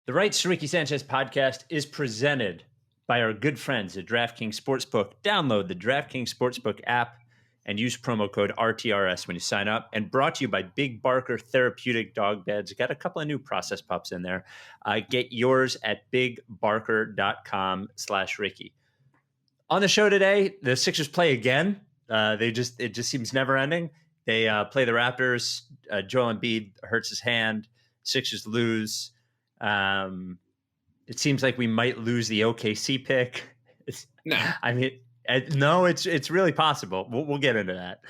The Rights to Ricky Sanchez podcast is presented by our good friends at Draft Kings Sportsbook. Download the Draft Kings Sportsbook app and use promo code RTRS when you sign up. And brought to you by Big Barker Therapeutic Dog Beds. Got a couple of new process pups in there. Get yours at bigbarker.com/Ricky. On the show today, the Sixers play again. It just seems never ending. They play the Raptors. Joel Embiid hurts his hand. Sixers lose. It seems like we might lose the OKC pick. No, it's really possible. We'll get into that.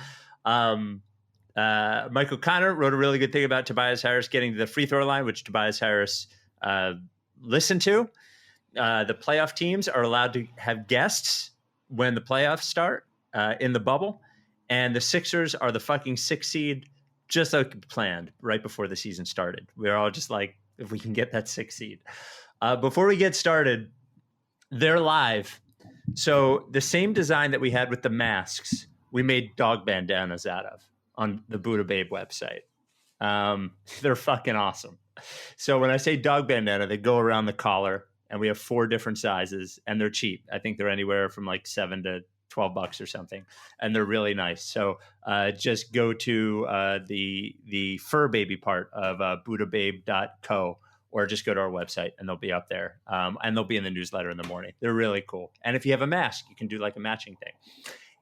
Michael Connor wrote a really good thing about Tobias Harris getting to the free throw line, which Tobias Harris listened to. The playoff teams are allowed to have guests when the playoffs start in the bubble, and the Sixers are the fucking 6th seed, just like planned right before the season started. We're all just like, if we can get that 6th seed. Before we get started, they're live. So the same design that we had with the masks, we made dog bandanas out of on the Buddha Babe website. They're fucking awesome. So when I say dog bandana, they go around the collar, and we have 4 different sizes, and they're cheap. I think they're anywhere from like $7 to $12 or something, and they're really nice. So just go to the fur baby part of buddhababe.co, or just go to our website and they'll be up there. And they'll be in the newsletter in the morning. They're really cool. And if you have a mask, you can do like a matching thing.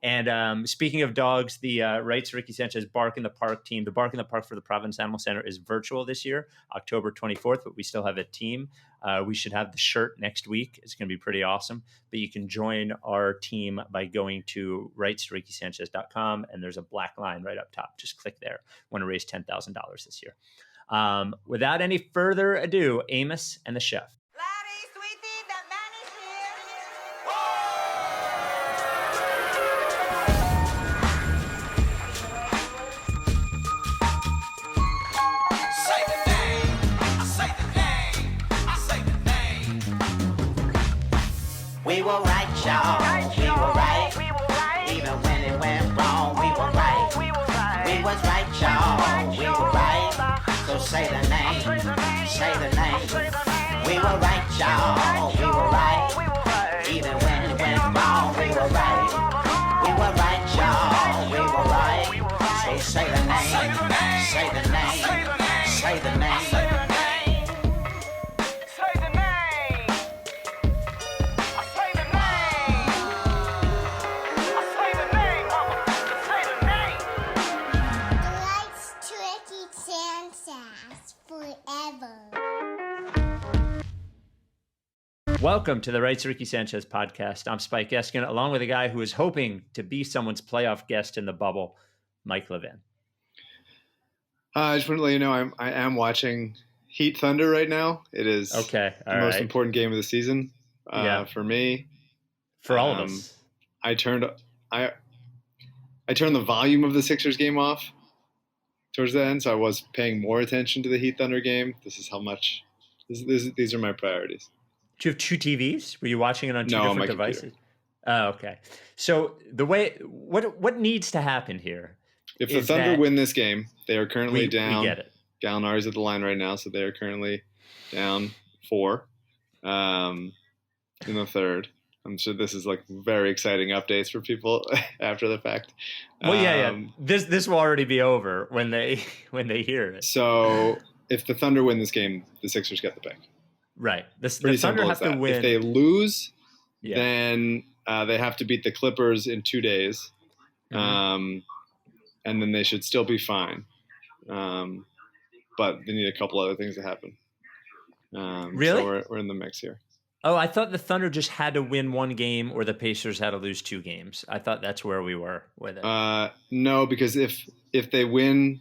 And speaking of dogs, the Rights to Ricky Sanchez Bark in the Park team, the Bark in the Park for the Providence Animal Center is virtual this year, October 24th, but we still have a team. We should have the shirt next week. It's going to be pretty awesome. But you can join our team by going to rightstoRickySanchez.com, and there's a black line right up top. Just click there. Want to raise $10,000 this year. Without any further ado, Amos and the chef. We were right, y'all. We were right. Even when it went wrong, we were right. We was right, y'all. We were right. So say the name. Say the name. We were right, y'all. We were right. Even when it went wrong, we were right. We were right, y'all. We were right. So say the name. Say the name. Say the name. Welcome to the Rights to Ricky Sanchez podcast. I'm Spike Eskin, along with a guy who is hoping to be someone's playoff guest in the bubble, Mike Levin. I just want to let you know I am watching Heat Thunder right now. It is the most important game of the season for me. For all of us. I turned the volume of the Sixers game off towards the end, so I was paying more attention to the Heat Thunder game. This is how much. These are my priorities. Do you have 2 TVs? Were you watching it on 2 different devices? Oh, okay. So what needs to happen here? If the Thunder win this game, they are currently down. We get it. Gallinari's at the line right now, so they are currently down 4 in the third. I'm sure this is like very exciting updates for people after the fact. Well, yeah. This will already be over when they hear it. So if the Thunder win this game, the Sixers get the pick. Right. The Thunder have to win. If they lose, then they have to beat the Clippers in 2 days. And then they should still be fine. But they need a couple other things to happen. Really? So we're in the mix here. Oh, I thought the Thunder just had to win 1 game or the Pacers had to lose 2 games. I thought that's where we were with it. No, because if they win,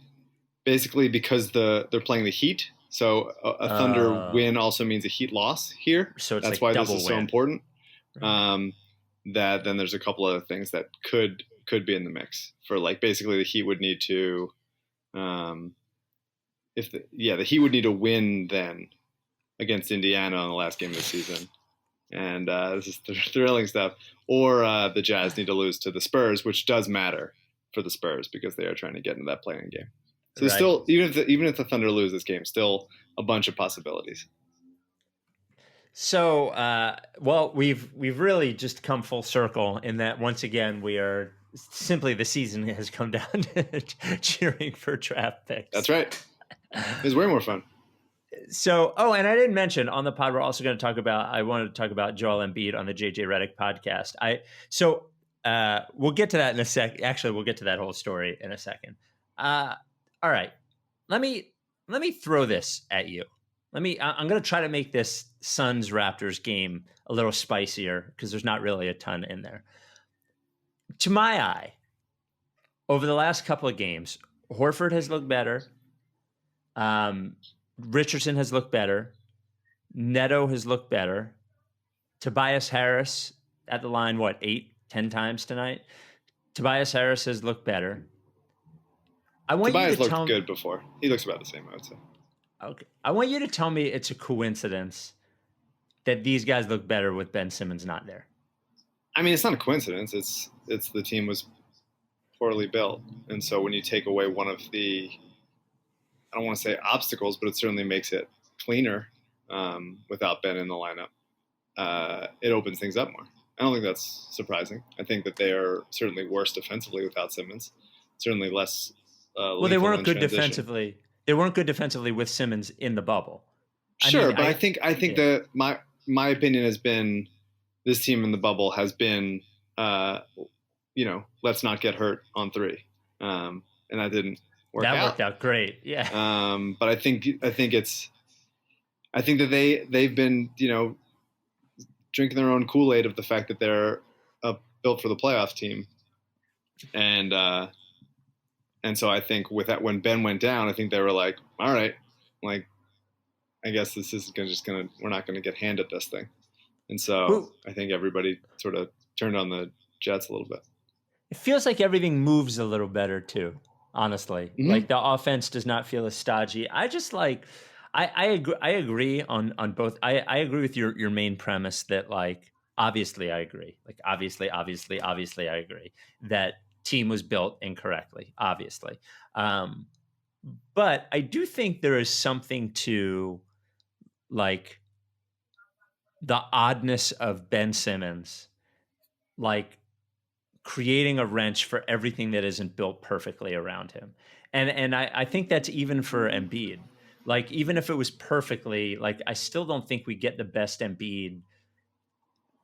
basically because they're playing the Heat, so a Thunder win also means a Heat loss here. So it's that's like why this is win. so important. Right. That then there's a couple other things that could be in the mix for, like, basically the Heat would need to the Heat would need to win then against Indiana on the last game of the season. And this is thrilling stuff. Or the Jazz need to lose to the Spurs, which does matter for the Spurs because they are trying to get into that play-in game. So still, even if the Thunder lose this game, still a bunch of possibilities. So, well, we've really just come full circle in that once again we are simply the season has come down to cheering for draft picks. That's right. It's way more fun. So, and I didn't mention on the pod, we're also going to talk about, I wanted to talk about Joel Embiid on the JJ Redick podcast. We'll get to that in a sec. Actually, we'll get to that whole story in a second. All right. Let me throw this at you. I'm going to try to make this Suns Raptors game a little spicier because there's not really a ton in there. To my eye, over the last couple of games, Horford has looked better. Richardson has looked better. Neto has looked better. Tobias Harris at the line, 8-10 times tonight? Tobias Harris has looked better. Tobias looked good before. He looks about the same, I would say. Okay. I want you to tell me it's a coincidence that these guys look better with Ben Simmons not there. I mean, it's not a coincidence. It's the team was poorly built. And so when you take away one of the, I don't want to say obstacles, but it certainly makes it cleaner without Ben in the lineup. It opens things up more. I don't think that's surprising. I think that they are certainly worse defensively without Simmons. Certainly less. Well, they weren't good defensively. They weren't good defensively with Simmons in the bubble. Sure, but I think that my opinion has been this team in the bubble has been, let's not get hurt on three, and that didn't work out. That worked out great, yeah. But I think that they've been drinking their own Kool-Aid of the fact that they're a built for the playoff team, and so I think with that, when Ben went down, I think they were like, all right, like, I guess this is we're not going to get handed this thing. And so I think everybody sort of turned on the Jets a little bit. It feels like everything moves a little better too, honestly. Mm-hmm. Like the offense does not feel as stodgy. I just like, I agree on both. I agree with your main premise that like, obviously I agree. Like obviously I agree that team was built incorrectly, obviously. But I do think there is something to like the oddness of Ben Simmons, like creating a wrench for everything that isn't built perfectly around him. And I think that's even for Embiid. Like, even if it was perfectly, like, I still don't think we get the best Embiid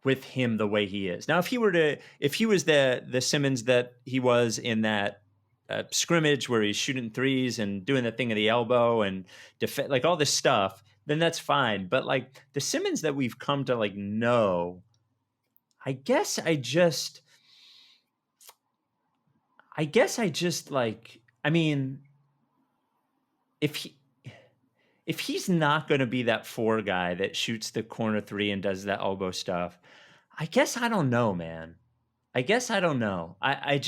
with him the way he is. Now, if he was the Simmons that he was in that scrimmage where he's shooting threes and doing the thing of the elbow and like all this stuff, then that's fine. But like the Simmons that we've come to like know, I guess I just like, I mean, if he's not going to be that 4 guy that shoots the corner 3 and does that elbow stuff, I guess I don't know, man. I guess I don't know. I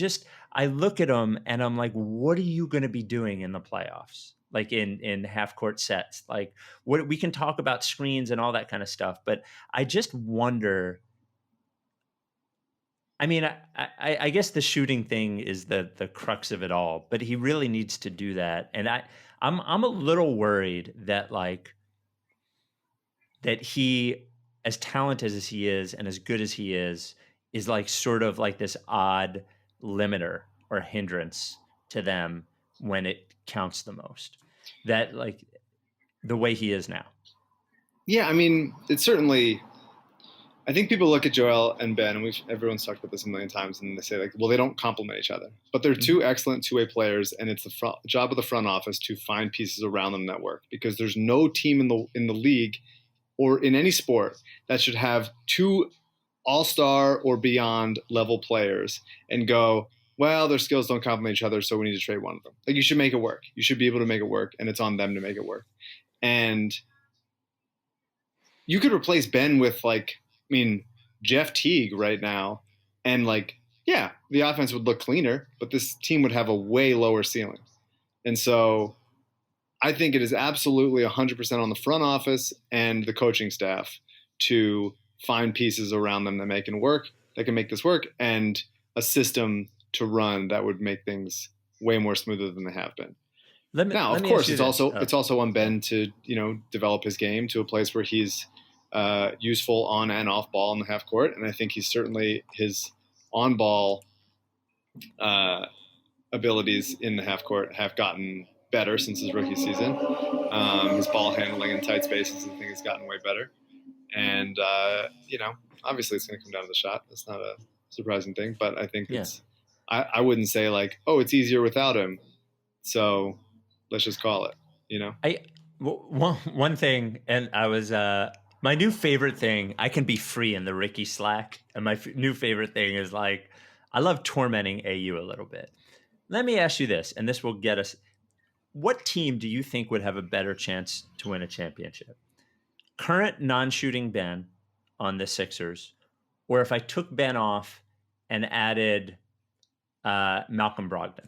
look at him and I'm like, what are you going to be doing in the playoffs? Like in half court sets, like what we can talk about screens and all that kind of stuff. But I just wonder, I mean, I guess the shooting thing is the crux of it all, but he really needs to do that. And I'm a little worried that like, that he, as talented as he is and as good as he is like sort of like this odd limiter or hindrance to them when it counts the most. That like the way he is now. Yeah, I mean, it's certainly, I think people look at Joel and Ben, and everyone's talked about this a million times, and they say like, well, they don't complement each other, but they're two excellent two-way players, and it's the job of the front office to find pieces around them that work, because there's no team in the league or in any sport that should have 2 all-star or beyond level players and go, well, their skills don't complement each other, so we need to trade one of them. Like, you should make it work. You should be able to make it work, and it's on them to make it work. And you could replace Ben with, like, I mean, Jeff Teague right now, and, like, yeah, the offense would look cleaner, but this team would have a way lower ceiling. And so I think it is absolutely 100% on the front office and the coaching staff to find pieces around them that can make this work, and a system to run that would make things way more smoother than they have been. Now, of course, it's also on Ben to, develop his game to a place where he's useful on and off ball in the half court, and I think he's certainly his on ball abilities in the half court have gotten better since his rookie season. His ball handling in tight spaces, I think, has gotten way better. And obviously it's going to come down to the shot. That's not a surprising thing, but I think I wouldn't say like, oh, it's easier without him, so let's just call it. One thing, and I was my new favorite thing. I can be free in the Ricky Slack, and my new favorite thing is like I love tormenting AU a little bit. Let me ask you this, and this will get us. What team do you think would have a better chance to win a championship? Current non-shooting Ben on the Sixers, or if I took Ben off and added Malcolm Brogdon?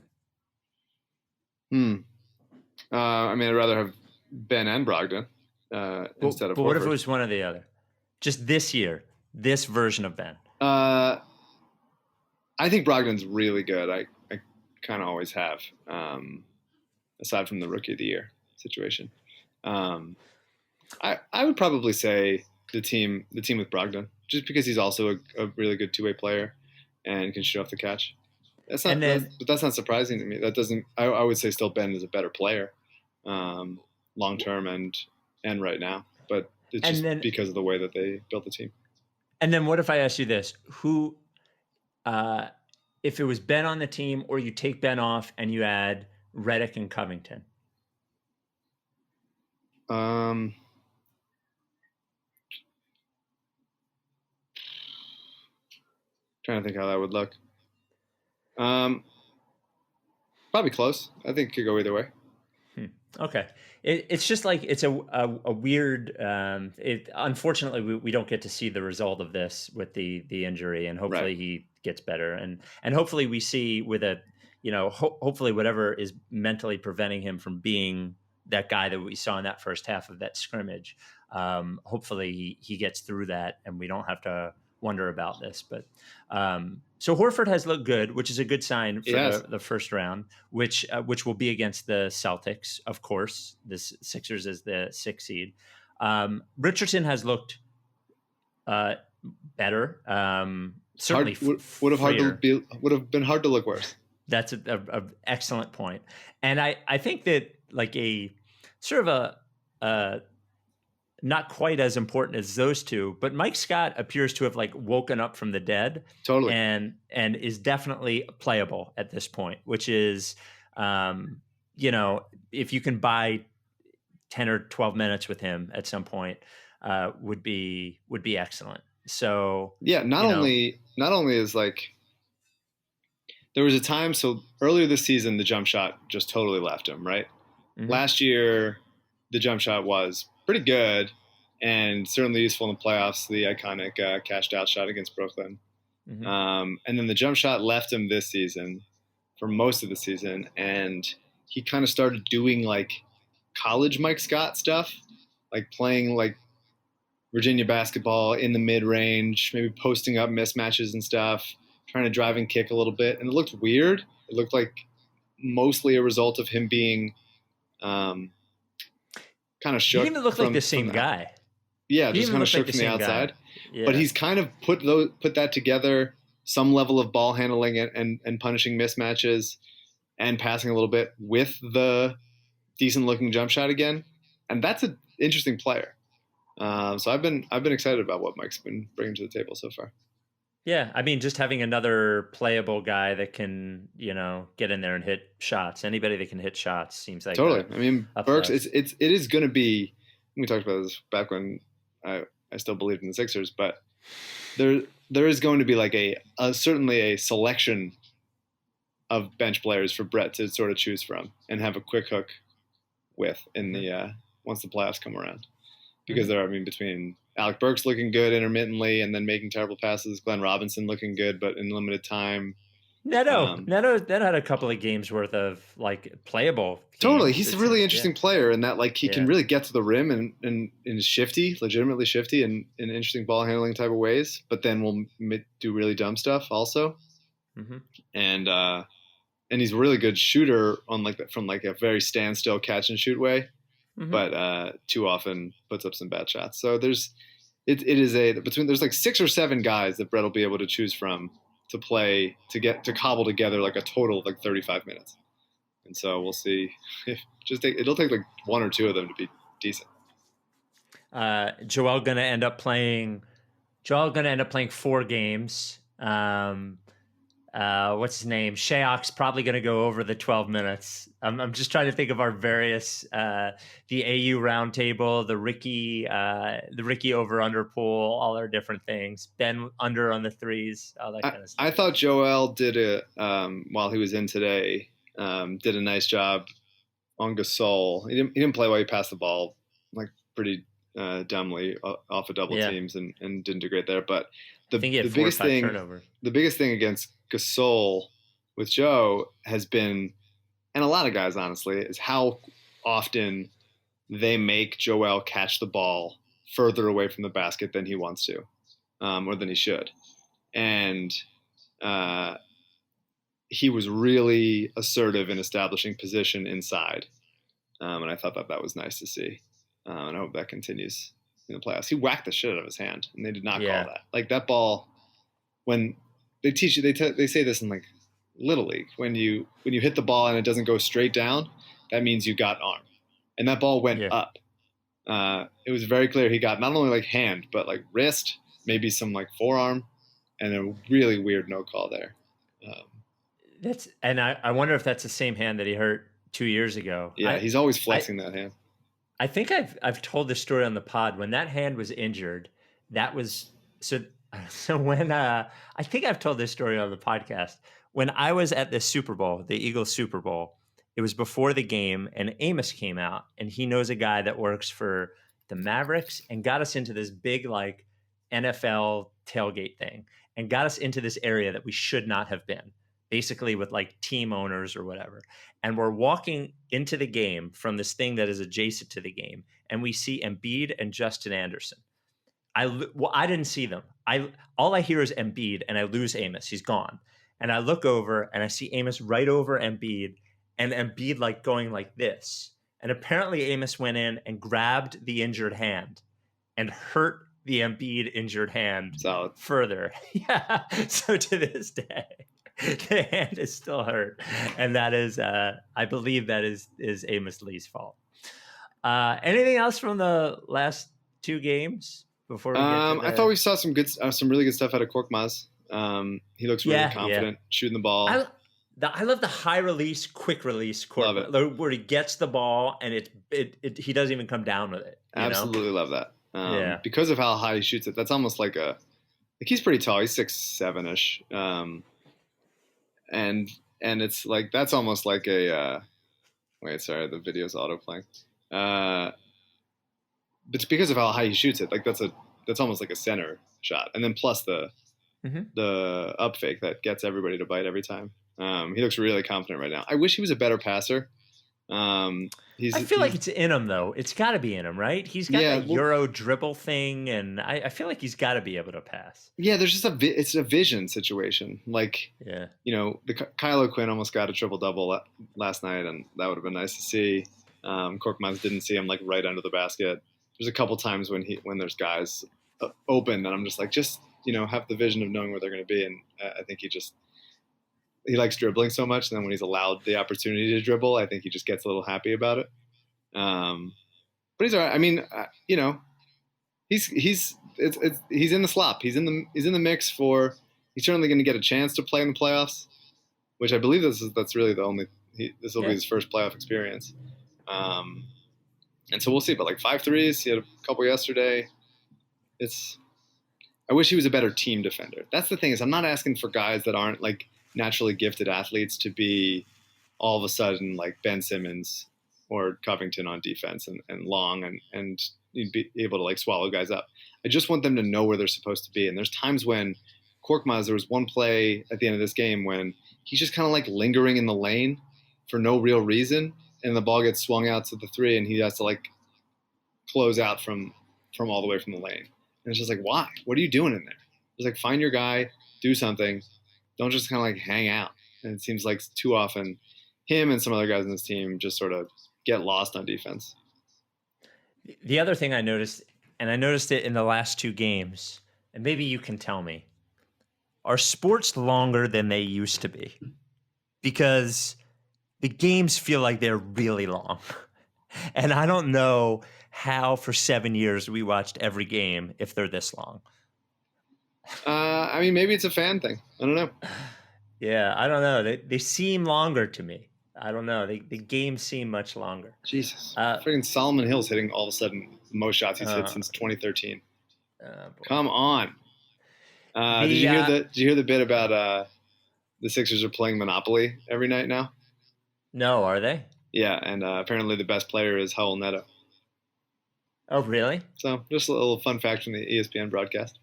I'd rather have Ben and Brogdon instead of But what if Horford. it was one or the other? Just this year, this version of Ben. I think Brogdon's really good. I kind of always have, aside from the Rookie of the Year situation. I would probably say the team with Brogdon, just because he's also a really good two-way player and can shoot off the catch. That's not surprising to me. That doesn't. I would say still Ben is a better player, long term and right now. But it's just because of the way that they built the team. And then what if I ask you this? Who, if it was Ben on the team, or you take Ben off and you add Redick and Covington? Trying to think how that would look. Probably close. I think it could go either way. Okay. It's just like it's a weird. Unfortunately, we don't get to see the result of this with the injury, and hopefully he gets better, and hopefully we see with a hopefully whatever is mentally preventing him from being that guy that we saw in that first half of that scrimmage. Hopefully he gets through that, and we don't have to wonder about this. But so Horford has looked good, which is a good sign for the first round, which will be against the Celtics, of course. The Sixers is the 6th seed. Richardson has looked better. Certainly would have been hard to look worse. That's a excellent point. And I think that like a sort of a not quite as important as those two, but Mike Scott appears to have like woken up from the dead. Totally. And is definitely playable at this point, which is, if you can buy 10 or 12 minutes with him at some point, would be excellent. So yeah, not only is like, there was a time, so earlier this season, the jump shot just totally left him, right? Mm-hmm. Last year, the jump shot was pretty good and certainly useful in the playoffs, the iconic cashed out shot against Brooklyn. Mm-hmm. And then the jump shot left him this season for most of the season. And he kind of started doing like college Mike Scott stuff, like playing like Virginia basketball in the mid-range, maybe posting up mismatches and stuff, trying to drive and kick a little bit. And it looked weird. It looked like mostly a result of him being kind of shook. He didn't even look like the same guy. Yeah, just kind of shook from the outside. Yeah. But he's kind of put that together, some level of ball handling and punishing mismatches and passing a little bit with the decent-looking jump shot again. And that's an interesting player. So I've been excited about what Mike's been bringing to the table so far. Yeah, I mean, just having another playable guy that can, get in there and hit shots. Anybody that can hit shots seems like totally. I mean, Burks, it is going to be. We talked about this back when I still believed in the Sixers, but there is going to be like certainly a selection of bench players for Brett to sort of choose from and have a quick hook with in the once the playoffs come around, because between Alec Burks looking good intermittently and then making terrible passes, Glenn Robinson looking good but in limited time. Neto had a couple of games worth of like playable games. Totally, he's a really interesting player in that like he can really get to the rim and is shifty, legitimately shifty in interesting ball handling type of ways, but then will do really dumb stuff also. Mm-hmm. And he's a really good shooter on from a very standstill catch and shoot way. Mm-hmm. But too often puts up some bad shots. So there's it is there's like 6 or 7 guys that Brett will be able to choose from to play to cobble together like a total of like 35 minutes. And so we'll see. It'll take like 1 or 2 of them to be decent. Joel going to end up playing 4 games. What's his name? Shayok's probably going to go over the 12 minutes. I'm just trying to think of our various, the AU roundtable, the Ricky over under pool, all our different things. Ben under on the threes, all that kind of stuff. I thought Joel did it while he was in today. Did a nice job on Gasol. He didn't play well. He passed the ball like pretty dumbly off of double teams and didn't do great there. But the biggest thing against Gasol with Joe has been, and a lot of guys honestly, is how often they make Joel catch the ball further away from the basket than he wants to, or than he should. And he was really assertive in establishing position inside. And I thought that was nice to see. And I hope that continues in the playoffs. He whacked the shit out of his hand, and they did not call that. Like that ball, when they teach you, they say this in like Little League. When you hit the ball and it doesn't go straight down, that means you got arm. And that ball went up. It was very clear he got not only like hand, but like wrist, maybe some like forearm, and a really weird no call there. I wonder if that's the same hand that he hurt 2 years ago. Yeah, he's always flexing that hand. I think I've told this story on the pod. When that hand was injured, that was so when I think I've told this story on the podcast. When I was at the Super Bowl, the Eagles Super Bowl, it was before the game, and Amos came out, and he knows a guy that works for the Mavericks and got us into this big like NFL tailgate thing and got us into this area that we should not have been, basically with like team owners or whatever. And we're walking into the game from this thing that is adjacent to the game, and we see Embiid and Justin Anderson. I didn't see them. All I hear is Embiid, and I lose Amos. He's gone. And I look over, and I see Amos right over Embiid, and Embiid like going like this. And apparently Amos went in and grabbed the injured hand and hurt the Embiid injured hand further. Yeah. So to this day, the hand is still hurt, and that is, I believe, that is Amos Lee's fault. Anything else from the last 2 games before we get to I thought we saw some really good stuff out of Korkmaz. He looks really confident shooting the ball. I love the high release, quick release Korkmaz, where he gets the ball and he doesn't even come down with it. Absolutely love that. Because of how high he shoots it. That's almost like he's pretty tall. He's 6'7"ish. And it's like, that's almost like the video's autoplaying. But it's because of how high he shoots it. Like that's almost like a center shot. And then plus the up fake that gets everybody to bite every time. He looks really confident right now. I wish he was a better passer. I feel like it's in him though. It's got to be in him, right? He's got that Euro dribble thing, and I feel like he's got to be able to pass. Yeah, there's just it's a vision situation. Like, the Kyle O'Quinn almost got a triple double last night, and that would have been nice to see. Korkmaz didn't see him like right under the basket. There's a couple times when there's guys open, and I'm just like, have the vision of knowing where they're going to be, and I think he likes dribbling so much, and then when he's allowed the opportunity to dribble, I think he just gets a little happy about it. But he's all right. I mean, he's in the slop. He's in the mix for. He's certainly going to get a chance to play in the playoffs, which I believe that's really the only. This will be his first playoff experience, and so we'll see. But like 5 threes, he had a couple yesterday. I wish he was a better team defender. That's the thing, is I'm not asking for guys that aren't like naturally gifted athletes to be all of a sudden like Ben Simmons or Covington on defense and long and be able to like swallow guys up. I just want them to know where they're supposed to be. And there's times when Korkmaz, there was one play at the end of this game when he's just kind of like lingering in the lane for no real reason, and the ball gets swung out to the 3, and he has to like close out from all the way from the lane. And it's just like, why? What are you doing in there? Just like, find your guy, do something. Don't just kind of like hang out. And it seems like too often him and some other guys in this team just sort of get lost on defense. The other thing I noticed, and I noticed it in the last two games, and maybe you can tell me, are sports longer than they used to be? Because the games feel like they're really long. And I don't know how for 7 years we watched every game if they're this long. I mean, maybe it's a fan thing. I don't know. Yeah, I don't know. They seem longer to me. I don't know. The games seem much longer. Jesus. Freaking Solomon Hill's hitting all of a sudden most shots he's hit since 2013. Come on. Did you hear the bit about the Sixers are playing Monopoly every night now? No, are they? Yeah, and apparently the best player is Raul Neto. Oh, really? So just a little fun fact from the ESPN broadcast.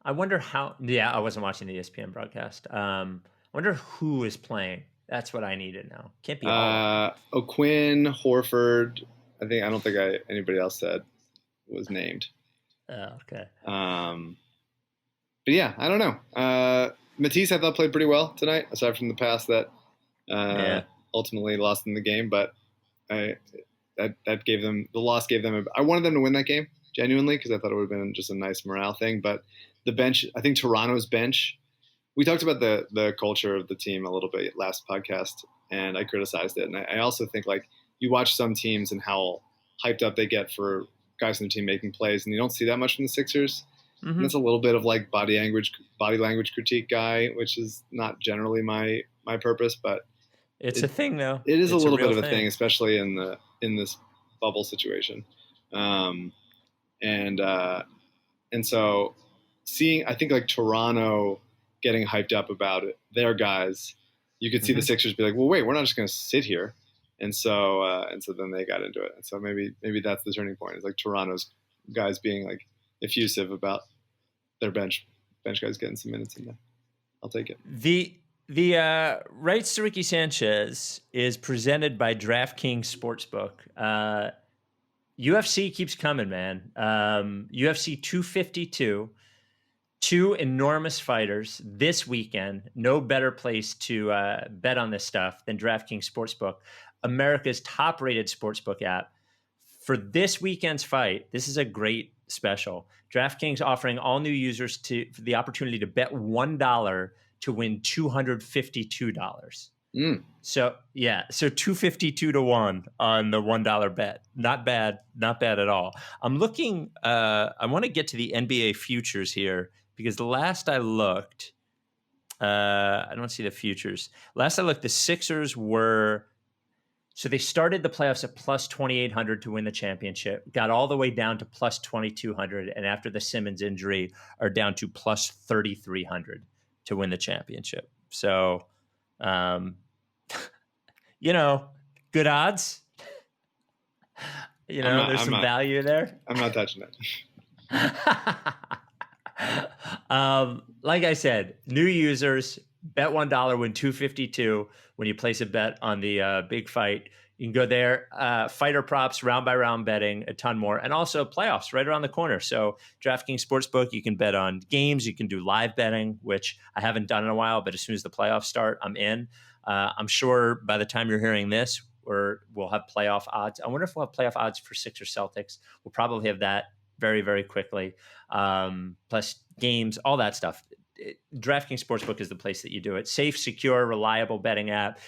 I wonder how. Yeah, I wasn't watching the ESPN broadcast. I wonder who is playing. That's what I need to know. Can't be all. O'Quinn, Horford. I don't think anybody else said was named. Oh, okay. But yeah, I don't know. Matisse, I thought, played pretty well tonight, aside from the pass that ultimately lost in the game. But that gave them the loss. Gave them. I wanted them to win that game genuinely because I thought it would have been just a nice morale thing. But the bench, I think Toronto's bench. We talked about the culture of the team a little bit last podcast, and I criticized it. And I also think, like, you watch some teams and how hyped up they get for guys in the team making plays, and you don't see that much from the Sixers. Mm-hmm. And it's a little bit of like body language critique guy, which is not generally my purpose, but it's a thing though. It is a little bit of a thing, especially in this bubble situation. And so seeing, I think, like Toronto getting hyped up about it, their guys, you could see the Sixers be like, well, wait, we're not just going to sit here. And so then they got into it. And so maybe that's the turning point. It's like Toronto's guys being like effusive about their bench guys getting some minutes in there. I'll take it. The Rights to Ricky Sanchez is presented by Draft Kings Sportsbook. UFC keeps coming, man. UFC 252, two enormous fighters this weekend. No better place to bet on this stuff than DraftKings Sportsbook, America's top-rated sportsbook app. For this weekend's fight, this is a great special. DraftKings offering all new users the opportunity to bet $1 to win $252. So 252 to 1 on the $1 bet. Not bad at all. I'm looking. I want to get to the NBA futures here because the last I looked, I don't see the futures. Last I looked, the Sixers were. So they started the playoffs at plus 2,800 to win the championship, got all the way down to plus 2,200, and after the Simmons injury are down to plus 3,300 to win the championship. So, good odds. There's some value there. I'm not touching it. Like I said, new users, bet $1, win $252 when you place a bet on the big fight. You can go there, fighter props, round by round betting, a ton more, and also playoffs right around the corner. So DraftKings Sportsbook, you can bet on games. You can do live betting, which I haven't done in a while, but as soon as the playoffs start, I'm in. I'm sure by the time you're hearing this, we'll have playoff odds. I wonder if we'll have playoff odds for Sixers Celtics. We'll probably have that very, very quickly. Plus games, all that stuff. DraftKings Sportsbook is the place that you do it. Safe, secure, reliable betting app.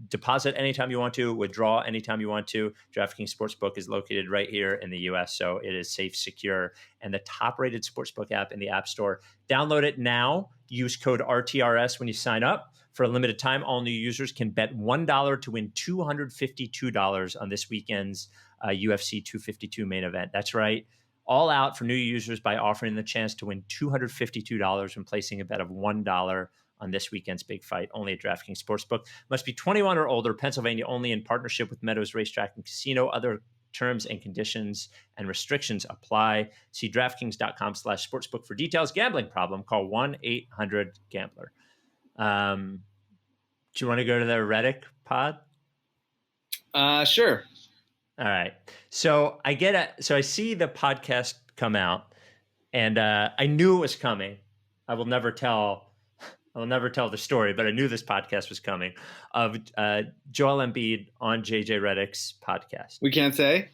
Deposit anytime you want to, withdraw anytime you want to. DraftKings Sportsbook is located right here in the U.S., so it is safe, secure, and the top-rated sportsbook app in the App Store. Download it now. Use code RTRS when you sign up. For a limited time, all new users can bet $1 to win $252 on this weekend's UFC 252 main event. That's right. All out for new users by offering the chance to win $252 when placing a bet of $1 on this weekend's big fight. Only at DraftKings Sportsbook. Must be 21 or older. Pennsylvania only, in partnership with Meadows Racetrack and Casino. Other terms and conditions and restrictions apply. See DraftKings.com/sportsbook for details. Gambling problem? Call 1-800-GAMBLER. Do you want to go to the Redick pod? Sure. All right. So I see the podcast come out, and I knew it was coming. I will never tell the story, but I knew this podcast was coming, of Joel Embiid on JJ Redick's podcast. We can't say?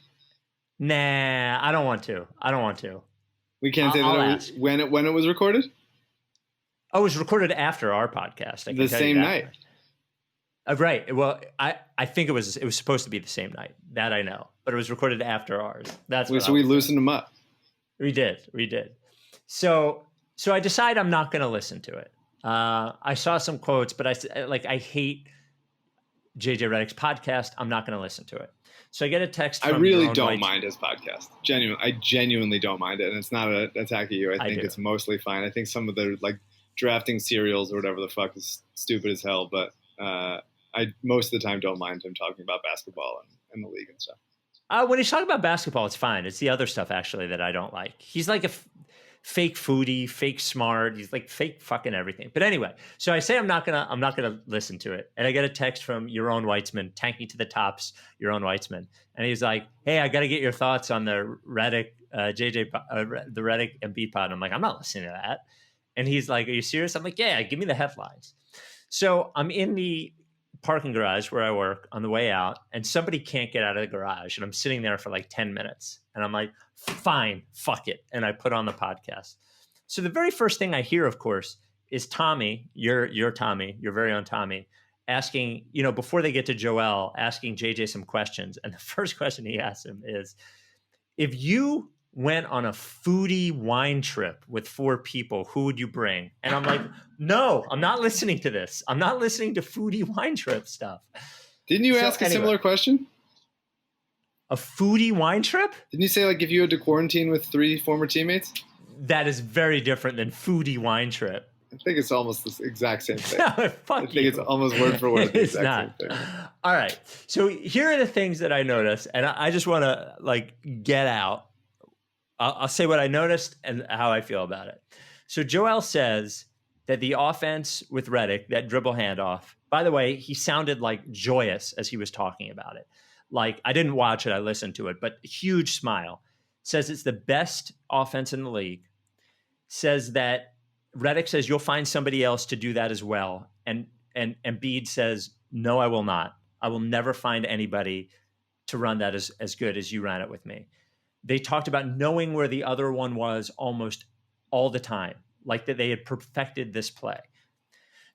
Nah, I don't want to. We can't say I'll that ask. when it was recorded. Oh, it was recorded after our podcast. I can The tell you same that night. much. Right. Well, I think it was supposed to be the same night. That I know, but it was recorded after ours. That's what So we loosened them up. We did. So I decide I'm not going to listen to it. I saw some quotes, but I hate JJ Redick's podcast. I'm not going to listen to it. So I get a text from I really Yaron don't White. mind his podcast. I genuinely don't mind it, and it's not an attack at you. I think it's mostly fine. I think some of the like drafting serials or whatever the fuck is stupid as hell, but I most of the time don't mind him talking about basketball and the league and stuff. When he's talking about basketball, it's fine. It's the other stuff actually that I don't like. He's like a fake foodie, fake smart. He's like fake fucking everything. But anyway, so I say I'm not gonna listen to it, and I get a text from Yaron Weitzman, tanking to the tops, Yaron Weitzman, and he's like, "Hey, I got to get your thoughts on the Redick, the Redick Embiid pod." I'm like, I'm not listening to that. And he's like, "Are you serious?" I'm like, "Yeah, give me the headlines." So I'm in the parking garage where I work on the way out, and somebody can't get out of the garage, and I'm sitting there for like 10 minutes, and I'm like, fine, fuck it. And I put on the podcast. So the very first thing I hear, of course, is Tommy, your Tommy, your very own Tommy, asking, before they get to Joel, asking JJ some questions. And the first question he asks him is, if you went on a foodie wine trip with 4 people, who would you bring? And I'm like, no, I'm not listening to this. I'm not listening to foodie wine trip stuff. Didn't you ask a similar question? A foodie wine trip? Didn't you say like if you had to quarantine with 3 former teammates? That is very different than foodie wine trip. I think it's almost the exact same thing. No, I think it's almost word for word the exact same thing. All right. So here are the things that I noticed, and I just want to get out. I'll say what I noticed and how I feel about it. So Joel says that the offense with Redick, that dribble handoff, by the way, he sounded like joyous as he was talking about it. Like, I didn't watch it, I listened to it, but huge smile. Says it's the best offense in the league. Says that Redick says you'll find somebody else to do that as well. And Embiid says, no, I will not. I will never find anybody to run that as good as you ran it with me. They talked about knowing where the other one was almost all the time, like that they had perfected this play.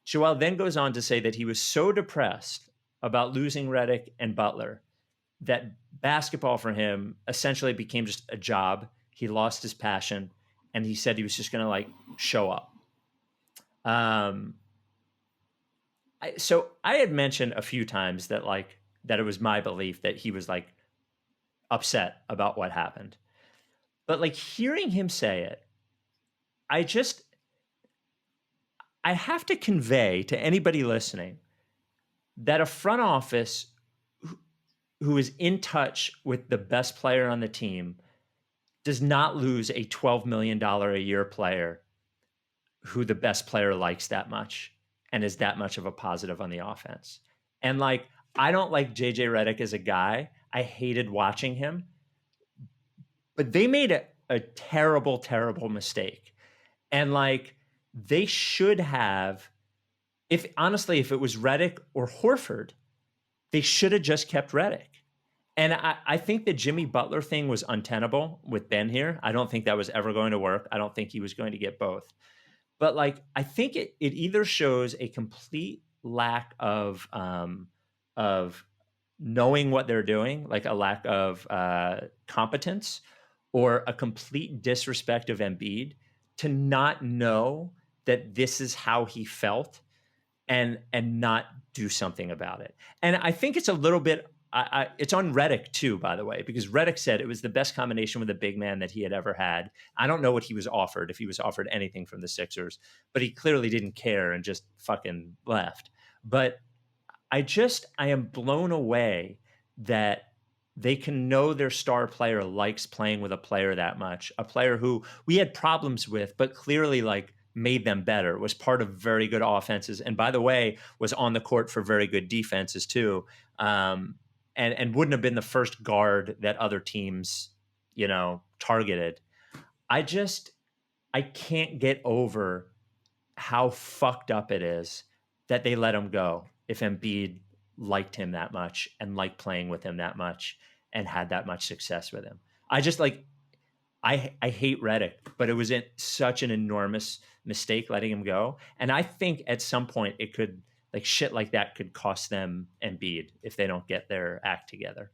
Joel then goes on to say that he was so depressed about losing Redick and Butler that basketball for him essentially became just a job. He lost his passion, and he said he was just going to show up. So I had mentioned a few times that that it was my belief that he was upset about what happened. But hearing him say it, I have to convey to anybody listening that a front office who is in touch with the best player on the team does not lose a $12 million a year player who the best player likes that much and is that much of a positive on the offense. And I don't like JJ Redick as a guy. I hated watching him, but they made a terrible, terrible mistake. And they should have, if it was Redick or Horford, they should have just kept Redick. And I think the Jimmy Butler thing was untenable with Ben here. I don't think that was ever going to work. I don't think he was going to get both. But I think it either shows a complete lack of knowing what they're doing, a lack of competence, or a complete disrespect of Embiid to not know that this is how he felt and not do something about it. And I think it's a little bit, it's on Redick too, by the way, because Redick said it was the best combination with a big man that he had ever had. I don't know what he was offered, if he was offered anything from the Sixers, but he clearly didn't care and just fucking left. But I am blown away that they can know their star player likes playing with a player that much, a player who we had problems with, but clearly made them better, was part of very good offenses. And by the way, was on the court for very good defenses too. And wouldn't have been the first guard that other teams, targeted. I can't get over how fucked up it is that they let him go if Embiid liked him that much and liked playing with him that much and had that much success with him. I just like, I hate Redick, but it was such an enormous mistake letting him go. And I think at some point it could, like, shit like that could cost them Embiid if they don't get their act together.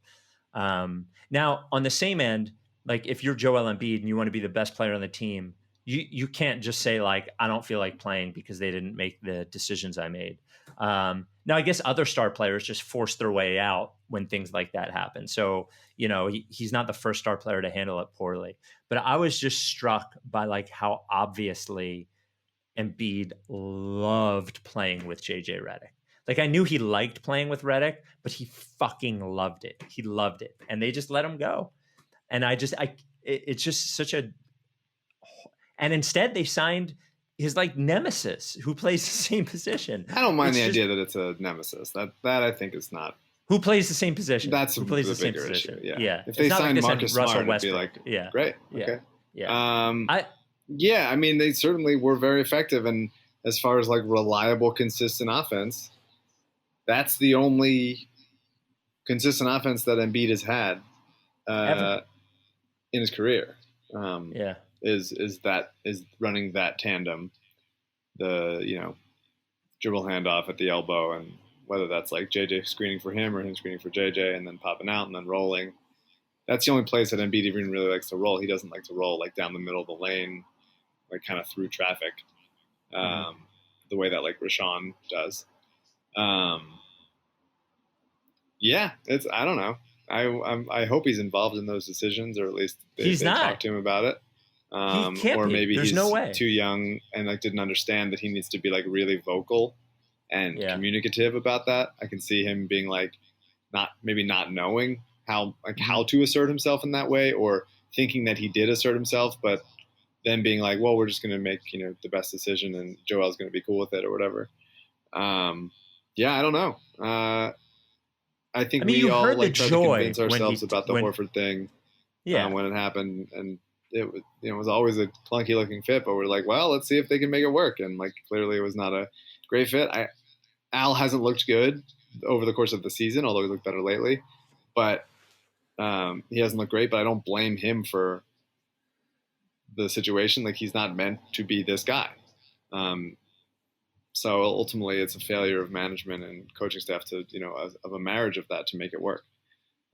Now, on the same end, like, if you're Joel Embiid and you want to be the best player on the team, you can't just say, like, I don't feel like playing because they didn't make the decisions I made. Now, I guess other star players just force their way out when things like that happen. So, you know, he's not the first star player to handle it poorly. But I was just struck by, like, how obviously Embiid loved playing with JJ Redick. Like, I knew he liked playing with Redick, but he fucking loved it. He loved it. And they just let him go. And it's just such a, and instead they signed his, like, nemesis who plays the same position. I don't mind the idea that it's a nemesis. That I think is not. Who plays the same position? That's who plays the the same bigger position. issue. Yeah. If they signed Marcus Smart, it'd be like, yeah, great. Yeah. Okay. Yeah. Yeah, I mean, they certainly were very effective. And as far as, like, reliable, consistent offense, that's the only consistent offense that Embiid has had in his career. Is running that tandem, the dribble handoff at the elbow, and whether that's like JJ screening for him or him screening for JJ and then popping out and then rolling. That's the only place that Embiid even really likes to roll. He doesn't like to roll, like, down the middle of the lane, like, kind of through traffic, the way that, like, Rashawn does. Yeah, I don't know. I hope he's involved in those decisions, or at least they talk to him about it. He can't or be. maybe There's he's no way. too young and, like, didn't understand that he needs to be, like, really vocal and communicative about that. I can see him being, like, not knowing how to assert himself in that way, or thinking that he did assert himself, but then being like, well, we're just going to make, the best decision and Joel's going to be cool with it or whatever. Yeah, I don't know. I think we all, like, tried to convince ourselves about the Horford thing when it happened, and it was always a clunky looking fit, but we're like, well, let's see if they can make it work. And, like, clearly it was not a great fit. Al hasn't looked good over the course of the season, although he looked better lately, but he hasn't looked great, but I don't blame him for the situation. Like, he's not meant to be this guy. So ultimately it's a failure of management and coaching staff to, of a marriage of that to make it work.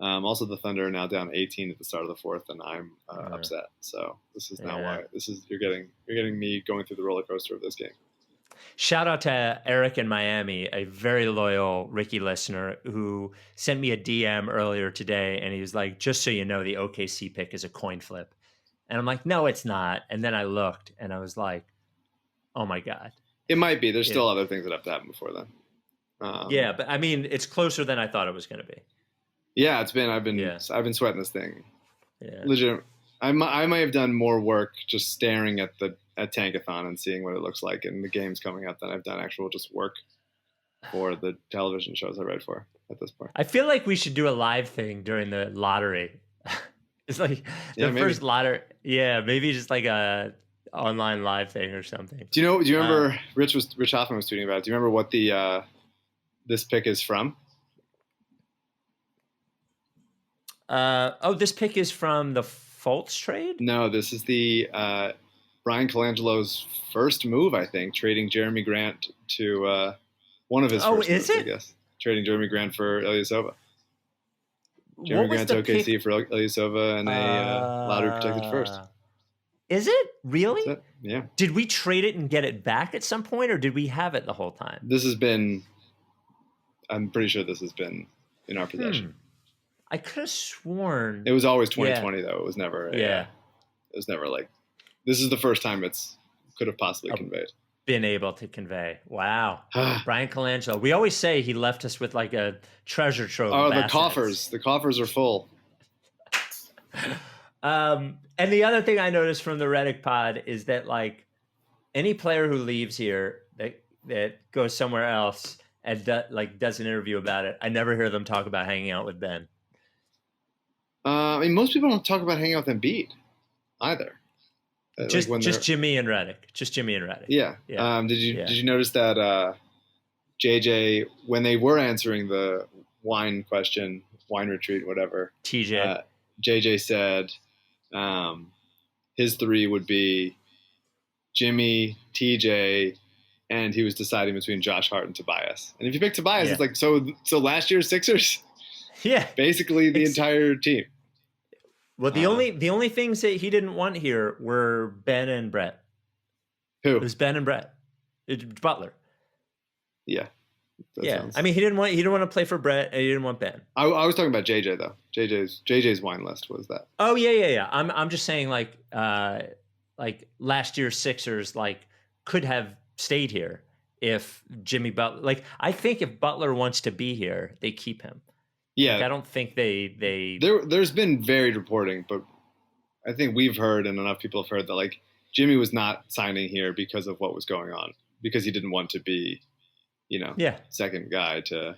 Also, the Thunder are now down 18 at the start of the fourth, and I'm upset. So this is now why you're getting me going through the roller coaster of this game. Shout out to Eric in Miami, a very loyal Ricky listener who sent me a DM earlier today, and he was like, just so you know, the OKC pick is a coin flip. And I'm like, no, it's not. And then I looked, and I was like, oh my God. It might be. There's still other things that have to happen before then. But I mean, it's closer than I thought it was going to be. Yeah, it's been. I've been sweating this thing. Yeah. Legit. I might have done more work just staring at Tankathon and seeing what it looks like and the games coming up than I've done actual just work for the television shows I write for at this point. I feel like we should do a live thing during the lottery. It's like first lottery. Yeah, maybe just like a online live thing or something. Do you remember Rich Hoffman was tweeting about it? Do you remember what the this pick is from? This pick is from the Fultz trade? No, this is the Brian Colangelo's first move, I think, trading Jeremy Grant to one of his first moves, I guess. Trading Jeremy Grant for Ilyasova. Jeremy Grant to OKC for Ilyasova and a lottery protected first. Is it? Really? That's it. Yeah. Did we trade it and get it back at some point, or did we have it the whole time? I'm pretty sure this has been in our possession. I could have sworn it was always 2020 though. It was never. It was never like this is the first time it's could have possibly conveyed. Been able to convey. Wow. Brian Colangelo. We always say he left us with like a treasure trove. Oh, the coffers. The coffers are full. And the other thing I noticed from the Redick pod is that, like, any player who leaves here that goes somewhere else and does an interview about it, I never hear them talk about hanging out with Ben. I mean, most people don't talk about hanging out with Embiid either. Just Jimmy and Redick. Just Jimmy and Redick. Yeah. Did you notice that JJ, when they were answering the wine question, wine retreat, whatever, TJ, JJ said, his three would be Jimmy, TJ, and he was deciding between Josh Hart and Tobias. And if you pick Tobias, it's like, so last year's Sixers, basically the entire team. Well, the only things that he didn't want here were Ben and Brett. Who? It was Ben and Brett. Butler. Yeah. I mean, he didn't want to play for Brett, and he didn't want Ben. I was talking about JJ though. JJ's wine list was that. Oh yeah. I'm just saying like last year's Sixers could have stayed here if Jimmy Butler. Like, I think if Butler wants to be here, they keep him. Yeah, I don't think they. There's been varied reporting, but I think we've heard and enough people have heard that Jimmy was not signing here because of what was going on, because he didn't want to be, second guy to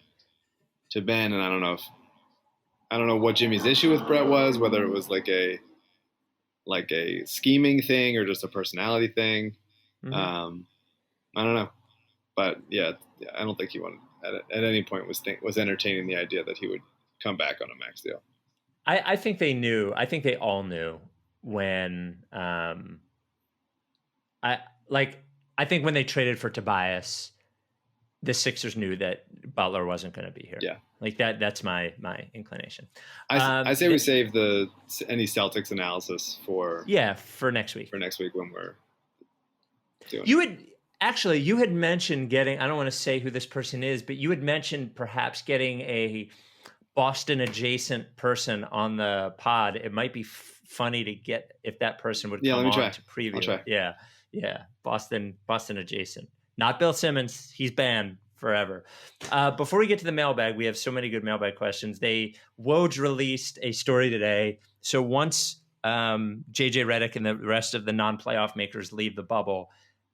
Ben. And I don't know what Jimmy's issue with Brett was, whether it was like a scheming thing or just a personality thing. Mm-hmm. I don't know, but yeah, I don't think he wanted at any point was entertaining the idea that he would come back on a max deal. I think they knew. I think they all knew when. I think when they traded for Tobias, the Sixers knew that Butler wasn't going to be here. Yeah, that's my inclination. I say we save any Celtics analysis for next week. For next week when we're doing. You had mentioned getting. I don't want to say who this person is, but you had mentioned perhaps getting a Boston adjacent person on the pod. It might be funny to get if that person would come on to preview. I'll try. Yeah. Boston adjacent. Not Bill Simmons. He's banned forever. Before we get to the mailbag, we have so many good mailbag questions. Woj released a story today. So once JJ Redick and the rest of the non-playoff makers leave the bubble,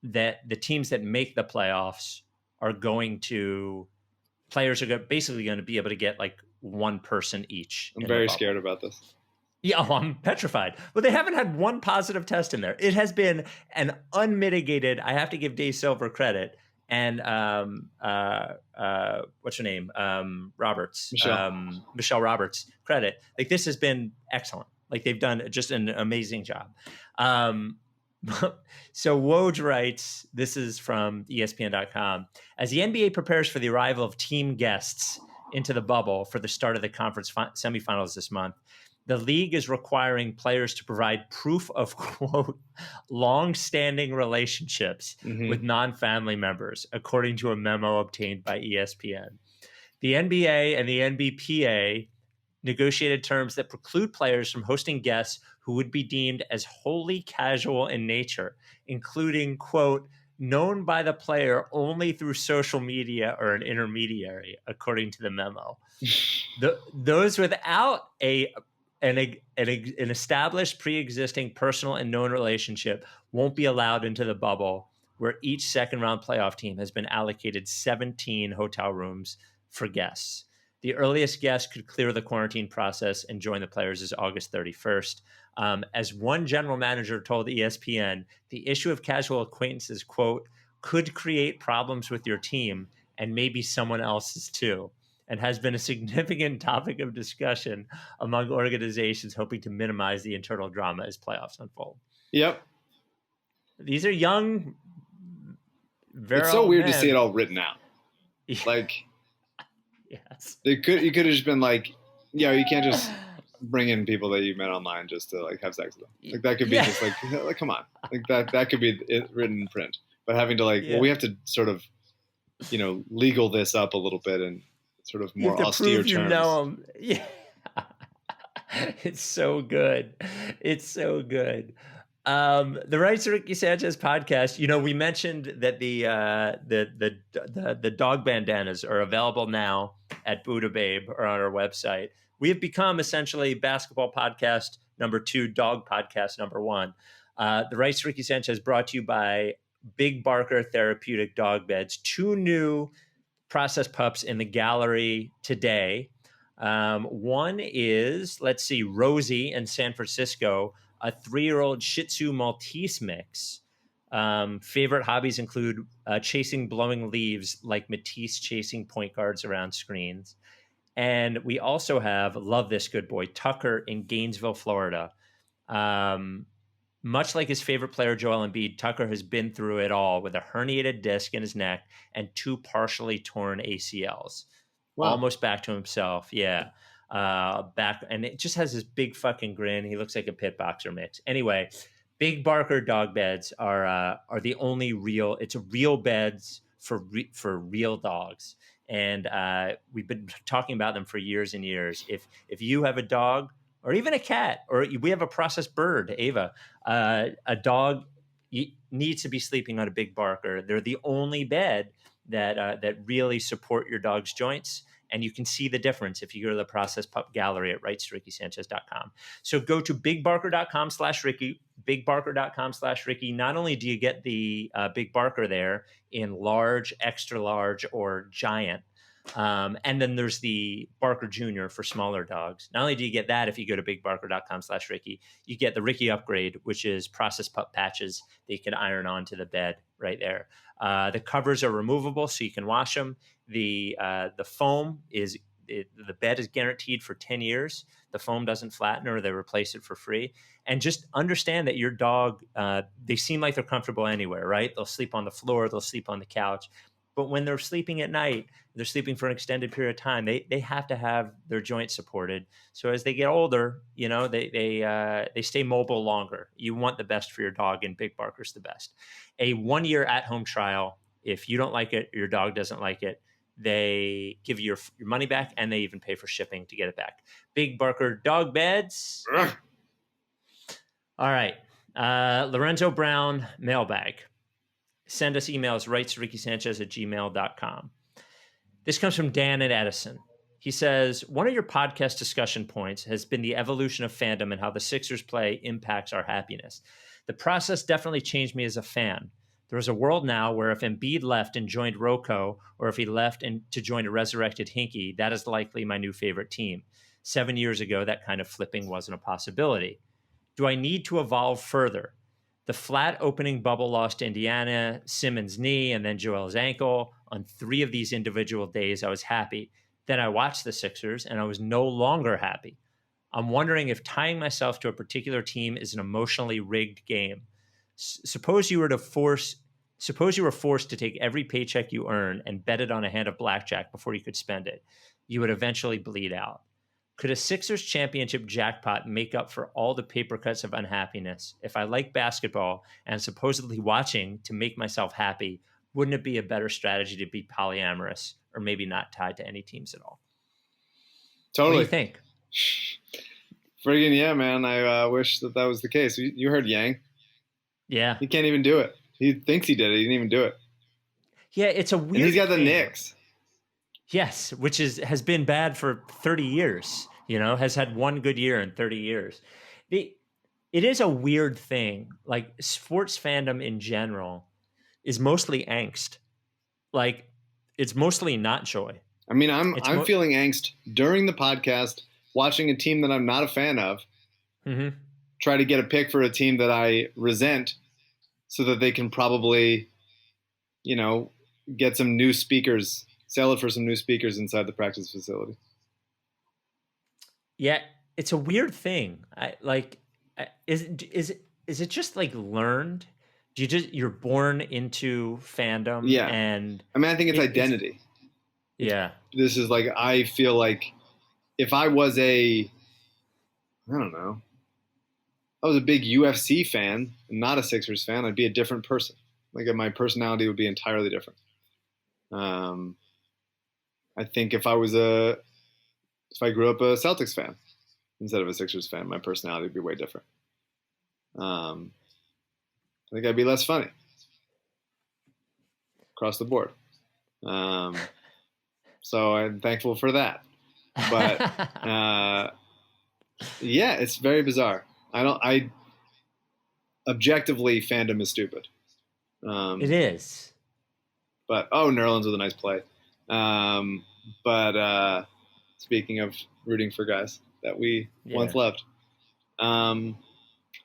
that the teams that make the playoffs players are basically going to be able to get one person each. I'm very scared about this. Yeah, I'm petrified. Well, they haven't had one positive test in there. It has been an unmitigated. I have to give Dave Silver credit and what's her name? Roberts, Michelle Roberts credit. This has been excellent. They've done just an amazing job. So Woj writes, this is from ESPN.com. As the NBA prepares for the arrival of team guests into the bubble for the start of the conference semifinals this month, the league is requiring players to provide proof of, quote, long-standing relationships with non-family members, according to a memo obtained by ESPN. The NBA and the NBPA negotiated terms that preclude players from hosting guests who would be deemed as wholly casual in nature, including, quote, known by the player only through social media or an intermediary, according to the memo. Those without an established pre-existing personal and known relationship won't be allowed into the bubble, where each second-round playoff team has been allocated 17 hotel rooms for guests. The earliest guest could clear the quarantine process and join the players is August 31st. As one general manager told ESPN, the issue of casual acquaintances, quote, could create problems with your team and maybe someone else's too, and has been a significant topic of discussion among organizations hoping to minimize the internal drama as playoffs unfold. Yep. These are young, it's so weird to see it all written out. Yes. You could have just been you can't just bring in people that you met online just to have sex with them. That could be just come on. That could be written in print. But having to well, we have to sort of, legal this up a little bit and sort of more austere terms. You know them. Yeah. It's so good. It's so good. The Rights to Ricky Sanchez podcast. We mentioned that the dog bandanas are available now at Buddha Babe or on our website. We have become essentially basketball podcast number 2, dog podcast number 1. The Rights to Ricky Sanchez brought to you by Big Barker Therapeutic Dog Beds. 2 new processed pups in the gallery today. One is, Rosie in San Francisco, a 3-year-old Shih Tzu Maltese mix. Favorite hobbies include chasing blowing leaves like Matisse chasing point guards around screens. And we also have, love this good boy, Tucker in Gainesville, Florida, Much like his favorite player, Joel Embiid, Tucker has been through it all with a herniated disc in his neck and 2 partially torn ACLs. Wow. Almost back to himself. Yeah. Back, and it just has this big fucking grin. He looks like a pit boxer mix. Anyway, Big Barker dog beds are the only real. It's real beds for real dogs, and we've been talking about them for years and years. If you have a dog or even a cat, or we have a processed bird, Ava, a dog needs to be sleeping on a Big Barker. They're the only bed that really support your dog's joints. And you can see the difference if you go to the Process Pup Gallery at rightstoRickySanchez.com. So go to bigbarker.com/Ricky, bigbarker.com/Ricky. Not only do you get the Big Barker there in large, extra large, or giant, and then there's the Barker Jr. for smaller dogs. Not only do you get that if you go to bigbarker.com/Ricky, you get the Ricky upgrade, which is Process Pup patches that you can iron onto the bed right there. The covers are removable, so you can wash them. The foam the bed is guaranteed for 10 years. The foam doesn't flatten, or they replace it for free. And just understand that your dog, they seem like they're comfortable anywhere, right? They'll sleep on the floor, they'll sleep on the couch. But when they're sleeping at night, they're sleeping for an extended period of time. They have to have their joints supported. So as they get older, they stay mobile longer. You want the best for your dog, and Big Barker's the best. A 1-year at-home trial. If you don't like it, your dog doesn't like it, they give you your money back, and they even pay for shipping to get it back. Big Barker dog beds. All right. Lorenzo Brown mailbag. Send us emails, rightstoRickySanchez@gmail.com. This comes from Dan at Edison. He says, one of your podcast discussion points has been the evolution of fandom and how the Sixers play impacts our happiness. The process definitely changed me as a fan. There is a world now where if Embiid left and joined Rocco, or if he left to join a resurrected Hinkie, that is likely my new favorite team. 7 years ago, that kind of flipping wasn't a possibility. Do I need to evolve further? The flat opening bubble loss to Indiana, Simmons' knee, and then Joel's ankle. On 3 of these individual days, I was happy. Then I watched the Sixers, and I was no longer happy. I'm wondering if tying myself to a particular team is an emotionally rigged game. Suppose you were forced to take every paycheck you earn and bet it on a hand of blackjack before you could spend it. You would eventually bleed out. Could a Sixers championship jackpot make up for all the paper cuts of unhappiness? If I like basketball and supposedly watching to make myself happy, wouldn't it be a better strategy to be polyamorous, or maybe not tied to any teams at all? Totally. What do you think? Friggin' yeah, man. I wish that was the case. You heard Yang. Yeah. He can't even do it. He thinks he did it. He didn't even do it. Yeah, it's a weird And he's got the thing. Knicks. Yes, which has been bad for 30 years, has had one good year in 30 years. It is a weird thing. Like, sports fandom in general is mostly angst. Like, it's mostly not joy. I mean, I'm feeling angst during the podcast, watching a team that I'm not a fan of, try to get a pick for a team that I resent so that they can probably, get some new speakers, sell it for some new speakers inside the practice facility. Yeah, it's a weird thing. Is it just like learned? You're born into fandom? Yeah. And I mean, I think it's identity. Yeah. This is like, I feel like if I was a big UFC fan and not a Sixers fan, I'd be a different person. Like, my personality would be entirely different. I think if I grew up a Celtics fan instead of a Sixers fan, my personality would be way different. I think I'd be less funny across the board. So I'm thankful for that. But yeah, it's very bizarre. Objectively, fandom is stupid. It is. But Nerlens with a nice play. But speaking of rooting for guys that we once loved, I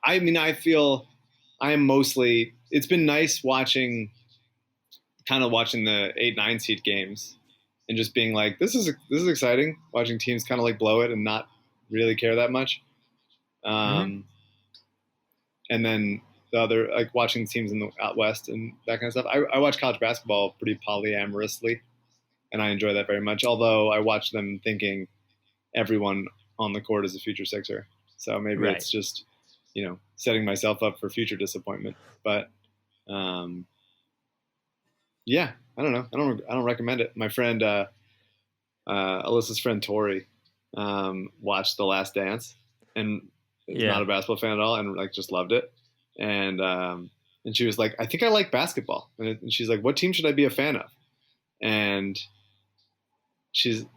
mean, I feel I am mostly. It's been nice watching the 8-9 seed games and just being like, this is exciting. Watching teams kind of like blow it and not really care that much. and then the other, like watching teams in the out west and that kind of stuff. I watch college basketball pretty polyamorously, and I enjoy that very much. Although I watch them thinking everyone on the court is a future Sixer, so maybe it's just setting myself up for future disappointment. But yeah, I don't know. I don't recommend it. My friend Alyssa's friend Tori watched The Last Dance and is not a basketball fan at all, and like just loved it. And she was like, I think I like basketball. And she's like, what team should I be a fan of? And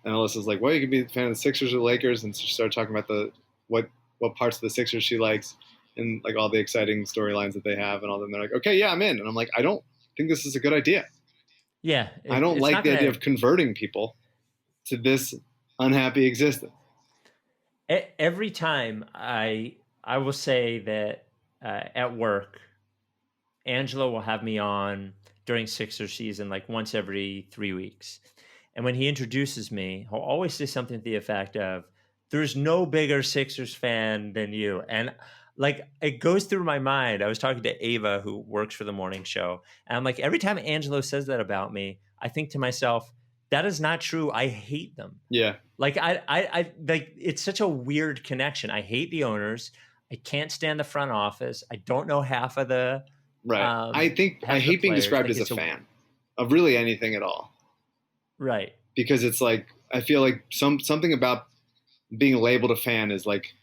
Alyssa's like, well, you could be a fan of the Sixers or the Lakers. And she started talking about what parts of the Sixers she likes and like all the exciting storylines that they have and all that. And they're like, okay, yeah, I'm in. And I'm like, I don't think this is a good idea. Yeah. I don't like the idea of converting people to this unhappy existence. Every time I will say that at work, Angelo will have me on during Sixers season like once every 3 weeks. And when he introduces me, he'll always say something to the effect of, there's no bigger Sixers fan than you. And like, it goes through my mind. I was talking to Ava, who works for the morning show. And I'm like, every time Angelo says that about me, I think to myself, that is not true. I hate them. Yeah. Like I like, it's such a weird connection. I hate the owners. I can't stand the front office. I don't know half of the right. I hate being described as a fan of really anything at all. Right. Because it's like, I feel like something about being labeled a fan is like,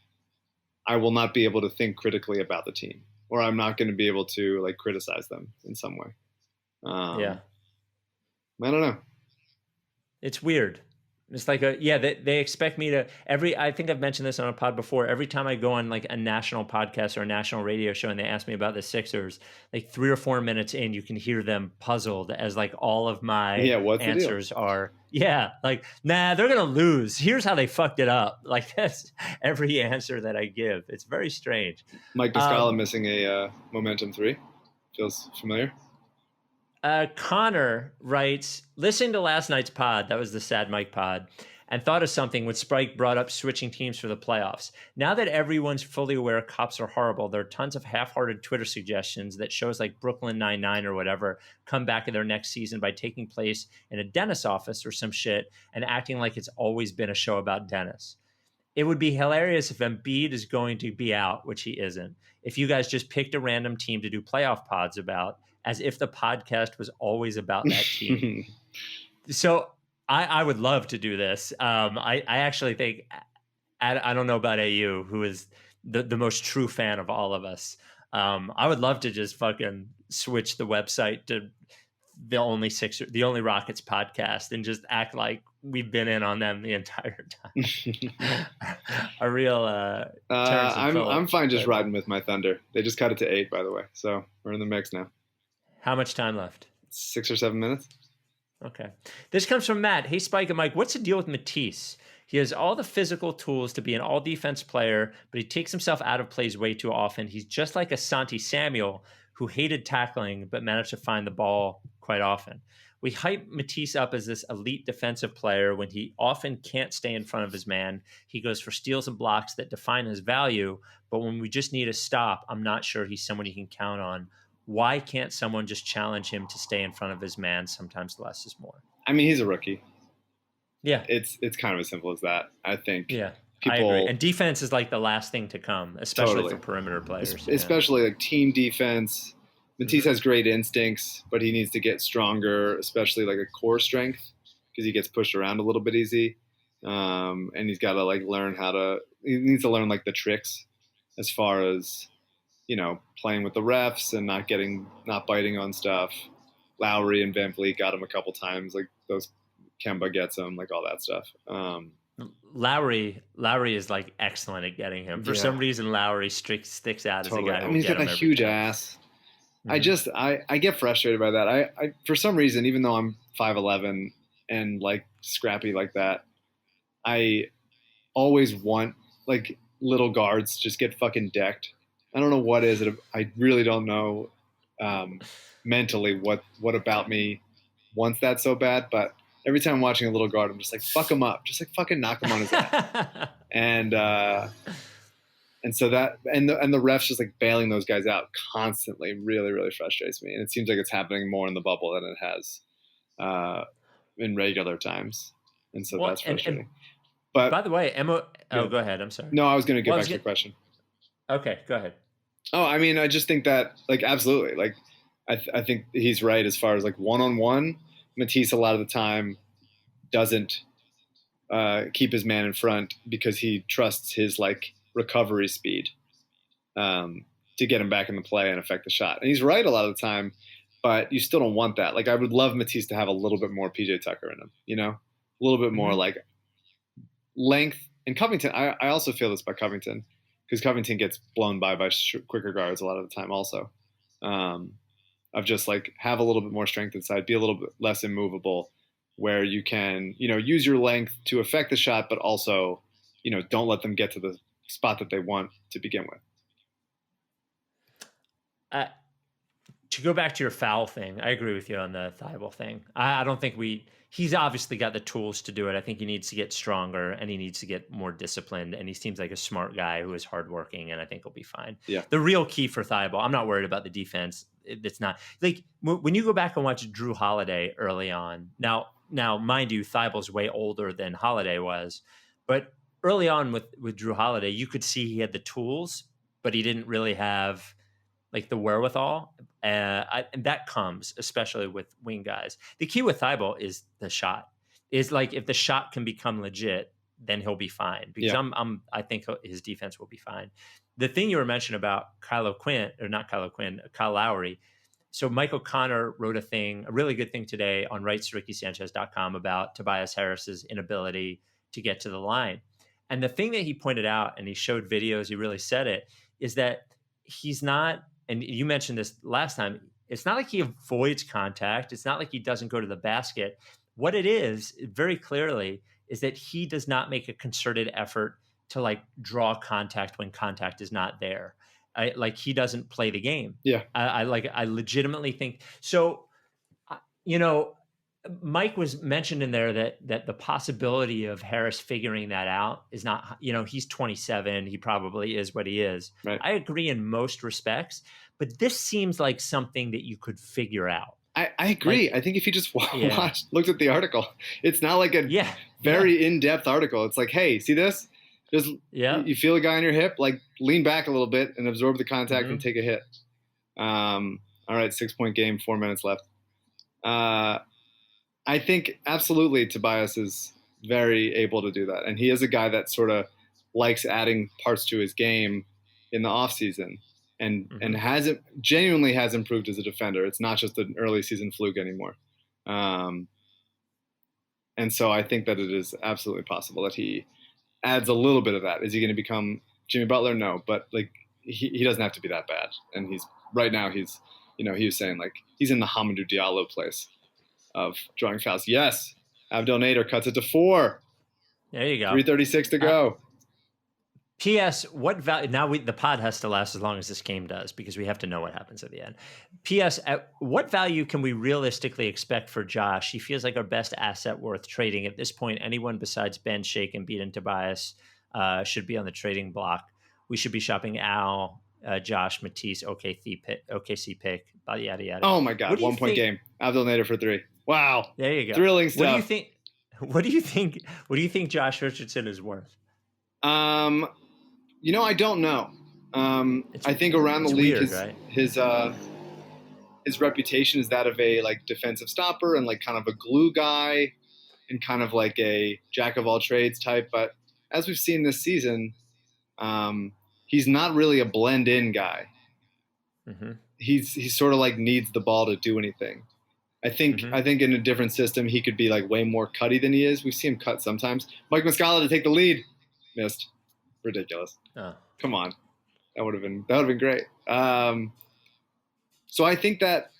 I will not be able to think critically about the team, or I'm not going to be able to like criticize them in some way. Yeah. I don't know. It's weird. It's like they expect me to I think I've mentioned this on a pod before. Every time I go on like a national podcast or a national radio show and they ask me about the Sixers, like 3 or 4 minutes in, you can hear them puzzled as like all of my answers are, like, nah, they're going to lose. Here's how they fucked it up. Like that's every answer that I give. It's very strange. Mike Muscala missing a momentum 3. Feels familiar. Connor writes, listening to last night's pod, that was the Sad Mike pod, and thought of something when Spike brought up switching teams for the playoffs. Now that everyone's fully aware cops are horrible, there are tons of half-hearted Twitter suggestions that shows like Brooklyn Nine-Nine or whatever come back in their next season by taking place in a dentist's office or some shit and acting like it's always been a show about dentists. It would be hilarious if Embiid is going to be out, which he isn't, if you guys just picked a random team to do playoff pods about, as if the podcast was always about that team. So I would love to do this. I actually think, I don't know about AU, who is the most true fan of all of us. I would love to just fucking switch the website to the only Rockets podcast and just act like we've been in on them the entire time. A real I'm fine just riding with my Thunder. They just cut it to 8, by the way. So we're in the mix now. How much time left? 6 or 7 minutes. Okay. This comes from Matt. Hey, Spike and Mike, what's the deal with Matisse? He has all the physical tools to be an all-defense player, but he takes himself out of plays way too often. He's just like Asante Samuel, who hated tackling but managed to find the ball quite often. We hype Matisse up as this elite defensive player when he often can't stay in front of his man. He goes for steals and blocks that define his value, but when we just need a stop, I'm not sure he's someone you can count on. Why can't someone just challenge him to stay in front of his man? Sometimes less is more. I mean, he's a rookie. Yeah. It's kind of as simple as that, I think. Yeah, I agree. And defense is like the last thing to come, especially for perimeter players. Especially like team defense. Matisse has great instincts, but he needs to get stronger, especially like a core strength, because he gets pushed around a little bit easy. And he's got to like he needs to learn like the tricks as far as, playing with the refs and not biting on stuff. Lowry and Van Vliet got him a couple times, like those Kemba gets him, like all that stuff. Lowry is like excellent at getting him. For some reason, Lowry sticks out as a guy. I mean, he's got a huge ass. Mm-hmm. I get frustrated by that. I for some reason, even though I'm 5'11" and like scrappy like that, I always want like little guards just get fucking decked. I don't know what is it. I really don't know mentally what about me wants that so bad. But every time I'm watching a little guard, I'm just like, fuck him up. Just like fucking knock him on his ass. And And so that and the refs just like bailing those guys out constantly really, really frustrates me. And it seems like it's happening more in the bubble than it has in regular times. And so that's frustrating. But by the way, Emma, go ahead. I'm sorry. No, I was going to get back to your question. Okay, go ahead. Oh, I mean, I just think that like absolutely, like I think he's right as far as like one-on-one. Matisse a lot of the time doesn't keep his man in front because he trusts his like recovery speed to get him back in the play and affect the shot. And he's right a lot of the time, but you still don't want that. Like I would love Matisse to have a little bit more PJ Tucker in him, you know, a little bit more like length. And Covington, I also feel this by Covington because Covington gets blown by quicker guards a lot of the time also. Of just like have a little bit more strength inside, be a little bit less immovable where you can, you know, use your length to affect the shot, but also, you know, don't let them get to the spot that they want to begin with. To go back to your foul thing, I agree with you on the Thibault thing. I don't think he's obviously got the tools to do it. I think he needs to get stronger and he needs to get more disciplined. And he seems like a smart guy who is hardworking, and I think he'll be fine. Yeah. The real key for Thibault, I'm not worried about the defense. It's not like when you go back and watch Drew Holiday early on. Now, mind you, Thibault's way older than Holiday was, but early on with Drew Holiday, you could see he had the tools, but he didn't really have like the wherewithal. And that comes especially with wing guys. The key with Thibault is the shot. Is like if the shot can become legit, then he'll be fine. Because I think his defense will be fine. The thing you were mentioning about Kyle Lowry. So Michael Connor wrote a really good thing today on Rights To Ricky Sanchez.com about Tobias Harris's inability to get to the line. And the thing that he pointed out, and he showed videos, he really said it, is that he's not, and you mentioned this last time, it's not like he avoids contact. It's not like he doesn't go to the basket. What it is, very clearly, is that he does not make a concerted effort to like draw contact when contact is not there. Like he doesn't play the game. Yeah. I legitimately think so. You know, Mike was mentioned in there that the possibility of Harris figuring that out is not, you know, he's 27. He probably is what he is. Right. I agree in most respects, but this seems like something that you could figure out. I agree. Like, I think if you just looked at the article, it's not like a very in-depth article. It's like, hey, see this? Just you feel a guy on your hip, like lean back a little bit and absorb the contact and take a hit. All right, 6-point game, 4 minutes left. I think absolutely Tobias is very able to do that. And he is a guy that sort of likes adding parts to his game in the offseason and genuinely has improved as a defender. It's not just an early season fluke anymore. And so I think that it is absolutely possible that he adds a little bit of that. Is he going to become Jimmy Butler? No, but like he doesn't have to be that bad. And he's right now he was saying like he's in the Hamidou Diallo place of drawing fouls. Yes, Abdel Nader cuts it to 4. There you go. 3:36 to go. P.S. What value? Now the pod has to last as long as this game does because we have to know what happens at the end. P.S. What value can we realistically expect for Josh? He feels like our best asset worth trading at this point. Anyone besides Ben, Shake, Embiid, and Tobias should be on the trading block. We should be shopping Al, Josh, Matisse, OKC pick, yada yada. Oh my God! 1 point game. Abdel Nader for 3. Wow. There you go. Thrilling stuff. What do you think Josh Richardson is worth? You know, I don't know. I think around the league, his reputation is that of a like defensive stopper and like kind of a glue guy and kind of like a jack of all trades type. But as we've seen this season, he's not really a blend in guy. Mm-hmm. He's sort of like needs the ball to do anything. I think in a different system, he could be like way more cutty than he is. We see him cut sometimes. Mike Muscala to take the lead. Missed. Ridiculous. Oh. Come on. That would have been great. So I think that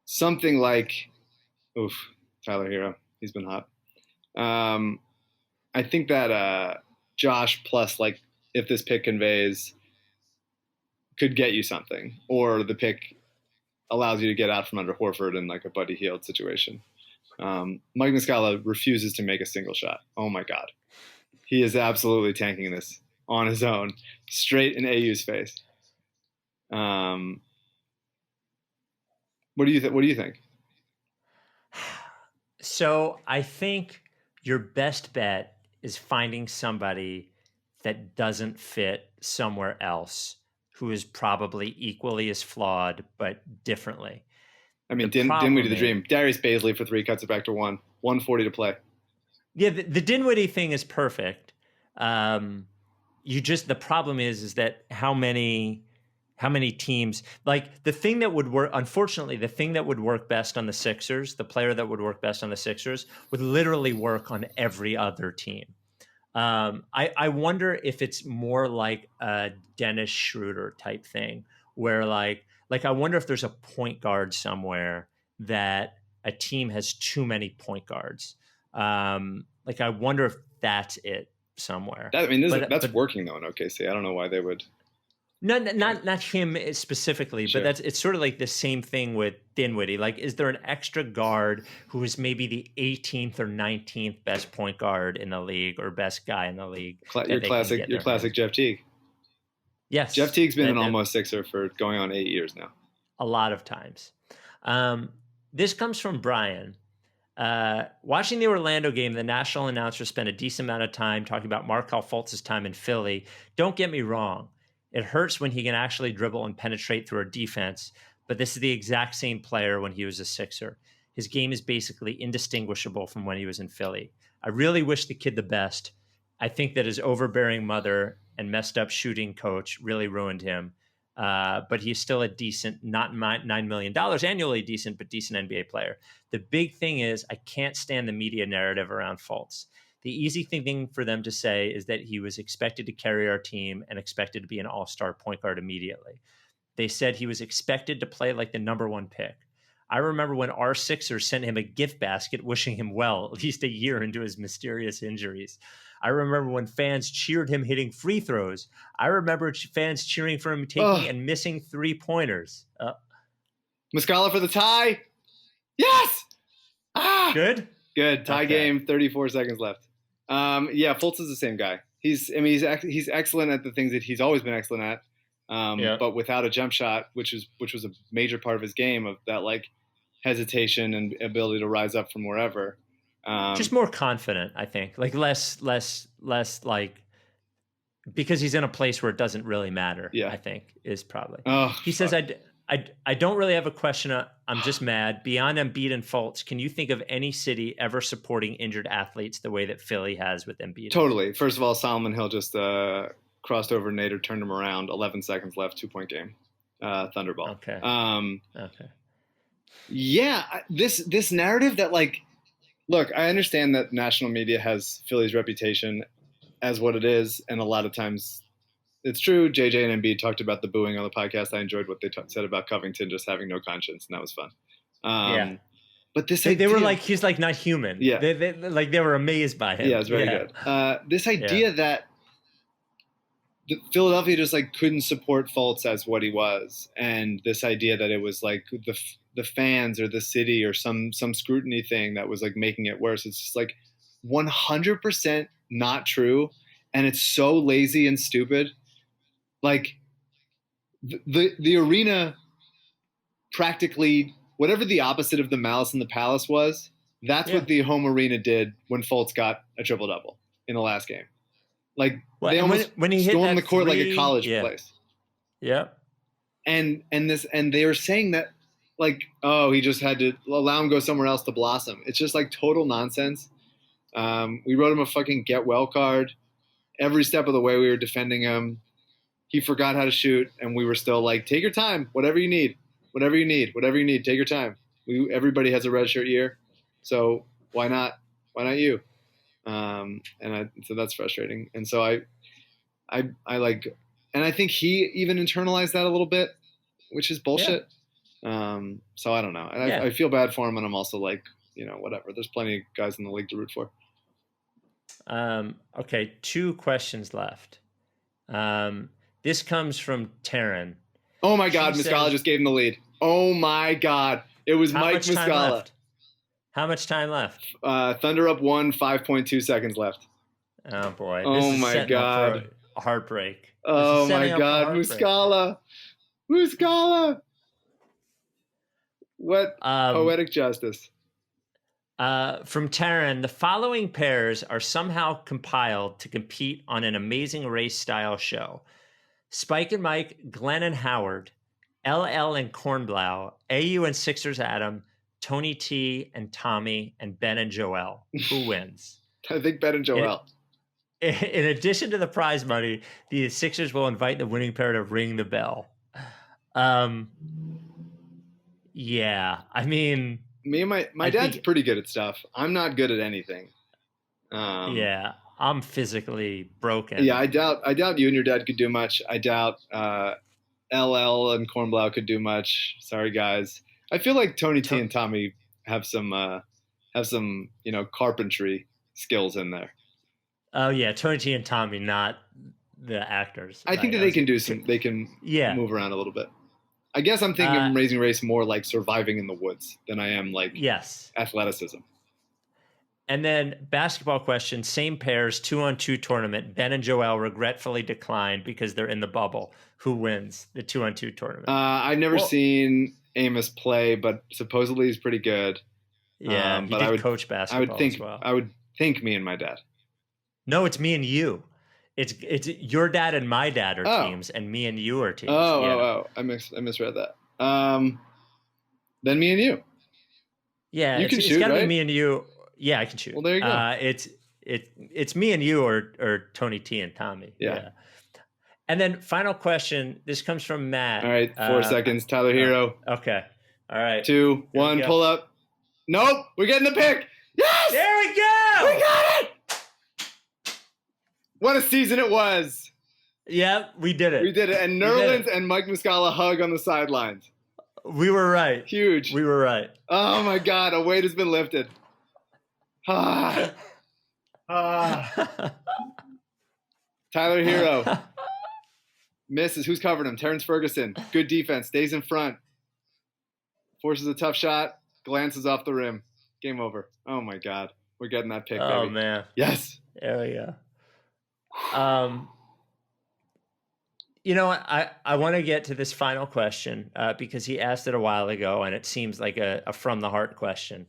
something like, Tyler Hero, he's been hot. I think that Josh plus like if this pick conveys could get you something, or the pick allows you to get out from under Horford in like a Buddy Hield situation. Mike Muscala refuses to make a single shot. Oh my God. He is absolutely tanking this on his own, straight in AU's face. What do you think? So I think your best bet is finding somebody that doesn't fit somewhere else who is probably equally as flawed, but differently. I mean, Dinwiddie the dream. Darius Baisley for 3 cuts it back to 1:40 to play. Yeah, the Dinwiddie thing is perfect. The problem is that how many teams, like the thing that would work, unfortunately, the thing that would work best on the Sixers, the player that would work best on the Sixers would literally work on every other team. I wonder if it's more like a Dennis Schroeder type thing where like I wonder if there's a point guard somewhere that a team has too many point guards. Like I wonder if that's it somewhere. That's working though in OKC. I don't know why they would. No, not him specifically, Sure. But it's sort of like the same thing with Dinwiddie. Like, is there an extra guard who is maybe the 18th or 19th best point guard in the league or best guy in the league? Your classic Jeff Teague. Yes, Jeff Teague's been an almost Sixer for going on 8 years now. A lot of times. This comes from Brian. Watching the Orlando game, the national announcer spent a decent amount of time talking about Markelle Fultz's time in Philly. Don't get me wrong. It hurts when he can actually dribble and penetrate through our defense, but this is the exact same player when he was a Sixer. His game is basically indistinguishable from when he was in Philly. I really wish the kid the best. I think that his overbearing mother and messed up shooting coach really ruined him. But he's still a decent, not $9 million annually decent, but decent NBA player. The big thing is I can't stand the media narrative around Fultz. The easy thing for them to say is that he was expected to carry our team and expected to be an all-star point guard immediately. They said he was expected to play like the number 1 pick. I remember when our Sixers sent him a gift basket wishing him well, at least a year into his mysterious injuries. I remember when fans cheered him hitting free throws. I remember fans cheering for him taking and missing 3-pointers. Muscala for the tie. Yes! Good? Good. Tie game, 34 seconds left. Yeah, Fultz is the same guy. He's excellent at the things that he's always been excellent at. But without a jump shot, which was a major part of his game, of that like hesitation and ability to rise up from wherever. Just more confident, I think. Like less like, because he's in a place where it doesn't really matter. Yeah. I think is probably. He says, I don't really have a question. I'm just mad. Beyond Embiid and Fultz, can you think of any city ever supporting injured athletes the way that Philly has with Embiid? Totally. First of all, Solomon Hill just crossed over Nader, turned him around. 11 seconds left, 2-point game. Thunderball. Okay. Okay. Yeah, this narrative that like, look, I understand that national media has Philly's reputation as what it is, and a lot of times it's true. JJ and Embiid talked about the booing on the podcast. I enjoyed what they said about Covington just having no conscience, and that was fun. Yeah. But they were like, he's like not human. Yeah. They were amazed by him. Yeah, it's very good. This idea that Philadelphia just like couldn't support Fultz as what he was, and this idea that it was like the fans or the city or some scrutiny thing that was like making it worse. It's just like 100% not true, and it's so lazy and stupid. Like the arena practically, whatever the opposite of the Malice in the Palace was, that's what the home arena did when Fultz got a triple-double in the last game. Like they almost when he stormed hit the court like a college place. Yeah. And they were saying that like, oh, he just had to allow him go somewhere else to blossom. It's just like total nonsense. We wrote him a fucking get well card. Every step of the way we were defending him. He forgot how to shoot, and we were still like, take your time, whatever you need, take your time. Everybody has a redshirt year, so why not you? So that's frustrating. And so I like, and I think he even internalized that a little bit, which is bullshit. Yeah. So I don't know. And I feel bad for him, and I'm also like, whatever. There's plenty of guys in the league to root for. Okay, 2 questions left. This comes from Taryn. Oh my God, Muscala just gave him the lead. Oh my God. It was Mike Muscala. How much time left? Thunder up 1, 5.2 seconds left. Oh boy. Oh my God. heartbreak. Oh my God, Muscala. What poetic justice. From Taryn, the following pairs are somehow compiled to compete on an Amazing Race style show. Spike and Mike, Glenn and Howard, LL and Kornblau, AU and Sixers Adam, Tony T and Tommy, and Ben and Joel. Who wins? I think Ben and Joel. In addition to the prize money, the Sixers will invite the winning pair to ring the bell. Yeah, I mean... Me and my dad's pretty good at stuff. I'm not good at anything. Yeah, I'm physically broken. Yeah, I doubt you and your dad could do much. I doubt LL and Kornblau could do much. Sorry, guys. I feel like Tony T and Tommy have some carpentry skills in there. Oh yeah, Tony T and Tommy, not the actors. I think that they can move around a little bit. I guess I'm thinking of Amazing Race more like surviving in the woods than I am like athleticism. And then basketball question, same pairs, 2-on-2 tournament. Ben and Joel regretfully declined because they're in the bubble. Who wins the 2-on-2 tournament? I've never seen Amos play, but supposedly he's pretty good. Yeah, he did coach basketball as well. I would think me and my dad. No, it's me and you. It's your dad and my dad are teams, and me and you are teams. Oh, I misread that. Then me and you. Yeah, you can shoot, it's gotta right? be me and you. Yeah, I can shoot. Well, there you go. It's me and you or Tony T and Tommy. Yeah. And then final question. This comes from Matt. All right, 4 seconds. Tyler Hero. Okay. All right. 2, 1, pull up. Nope, we're getting the pick. Yes! There we go! We got it! What a season it was. Yeah, we did it. We did it. And Nerlens and Mike Muscala hug on the sidelines. We were right. Huge. We were right. Oh, my God. A weight has been lifted. Tyler Hero. Misses. Who's covered him? Terrence Ferguson. Good defense. Stays in front. Forces a tough shot. Glances off the rim. Game over. Oh, my God. We're getting that pick, baby. Oh, man. Yes. There we go. You know what? I want to get to this final question because he asked it a while ago, and it seems like a from the heart question.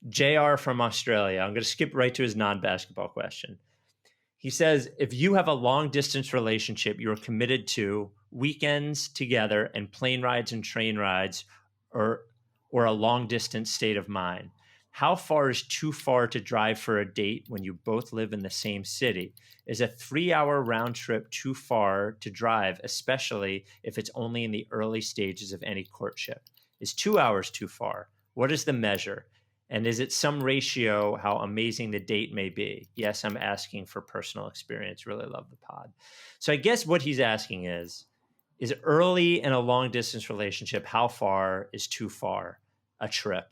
JR from Australia. I'm going to skip right to his non-basketball question. He says, if you have a long distance relationship you're committed to, weekends together and plane rides and train rides, or a long distance state of mind, how far is too far to drive for a date when you both live in the same city? Is a 3-hour round trip too far to drive, especially if it's only in the early stages of any courtship? Is 2 hours too far? What is the measure? And is it some ratio how amazing the date may be? Yes, I'm asking for personal experience. Really love the pod. So I guess what he's asking is early in a long distance relationship, how far is too far a trip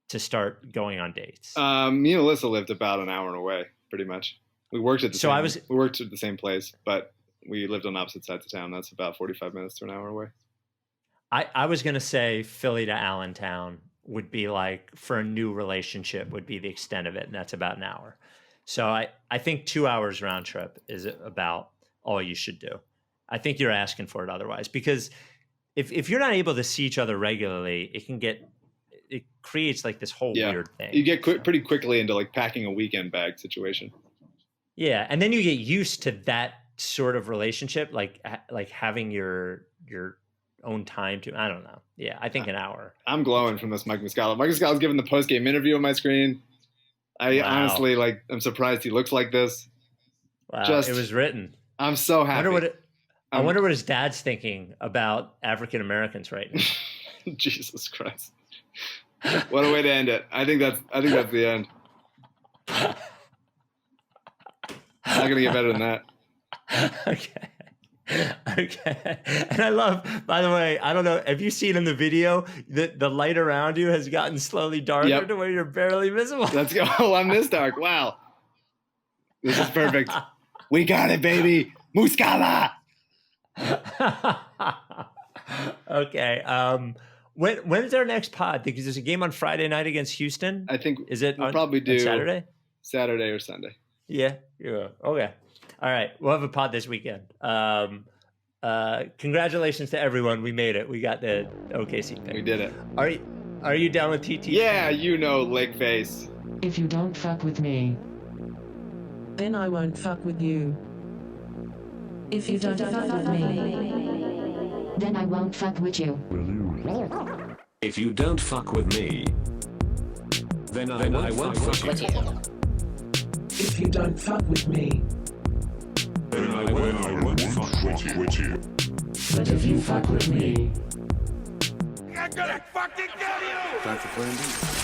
to start going on dates? Me and Alyssa lived about an hour away, pretty much. We worked at the same place, but we lived on opposite sides of town. That's about 45 minutes to an hour away. I was going to say Philly to Allentown would be like, for a new relationship, would be the extent of it, and that's about an hour. So I think 2 hours round trip is about all you should do. I think you're asking for it otherwise, because if you're not able to see each other regularly, it creates like this whole weird thing. You get pretty quickly into like packing a weekend bag situation. Yeah, and then you get used to that sort of relationship, like having your own time to. I don't know. Yeah, I think an hour. I'm glowing from this Mike Muscala. Mike Muscala's giving the post-game interview on my screen. Honestly, I'm surprised he looks like this. Wow, it was written. I'm so happy. I wonder what his dad's thinking about African Americans right now. Jesus Christ. What a way to end it. I think that's the end. Not gonna get better than that. Okay. And I love, by the way, I don't know, have you seen in the video that the light around you has gotten slowly darker to where you're barely visible? Let's go. Oh, I'm this dark. Wow. This is perfect. We got it, baby. Muscala. Okay. When's our next pod? Because there's a game on Friday night against Houston. I think we'll probably do Saturday or Sunday. Yeah. Okay. All right, we'll have a pod this weekend. Congratulations to everyone. We made it. We got the OKC pick. We did it. Are you down with TT? Yeah, you know, leg face. If you don't fuck with me, then I won't fuck with you. if you don't fuck with me, then I won't fuck with you. If you don't fuck with me, then I won't fuck with you. If you don't fuck with me, Then I won't fuck with you. But if you fuck with me, I'm gonna fucking kill you! Time for plan B.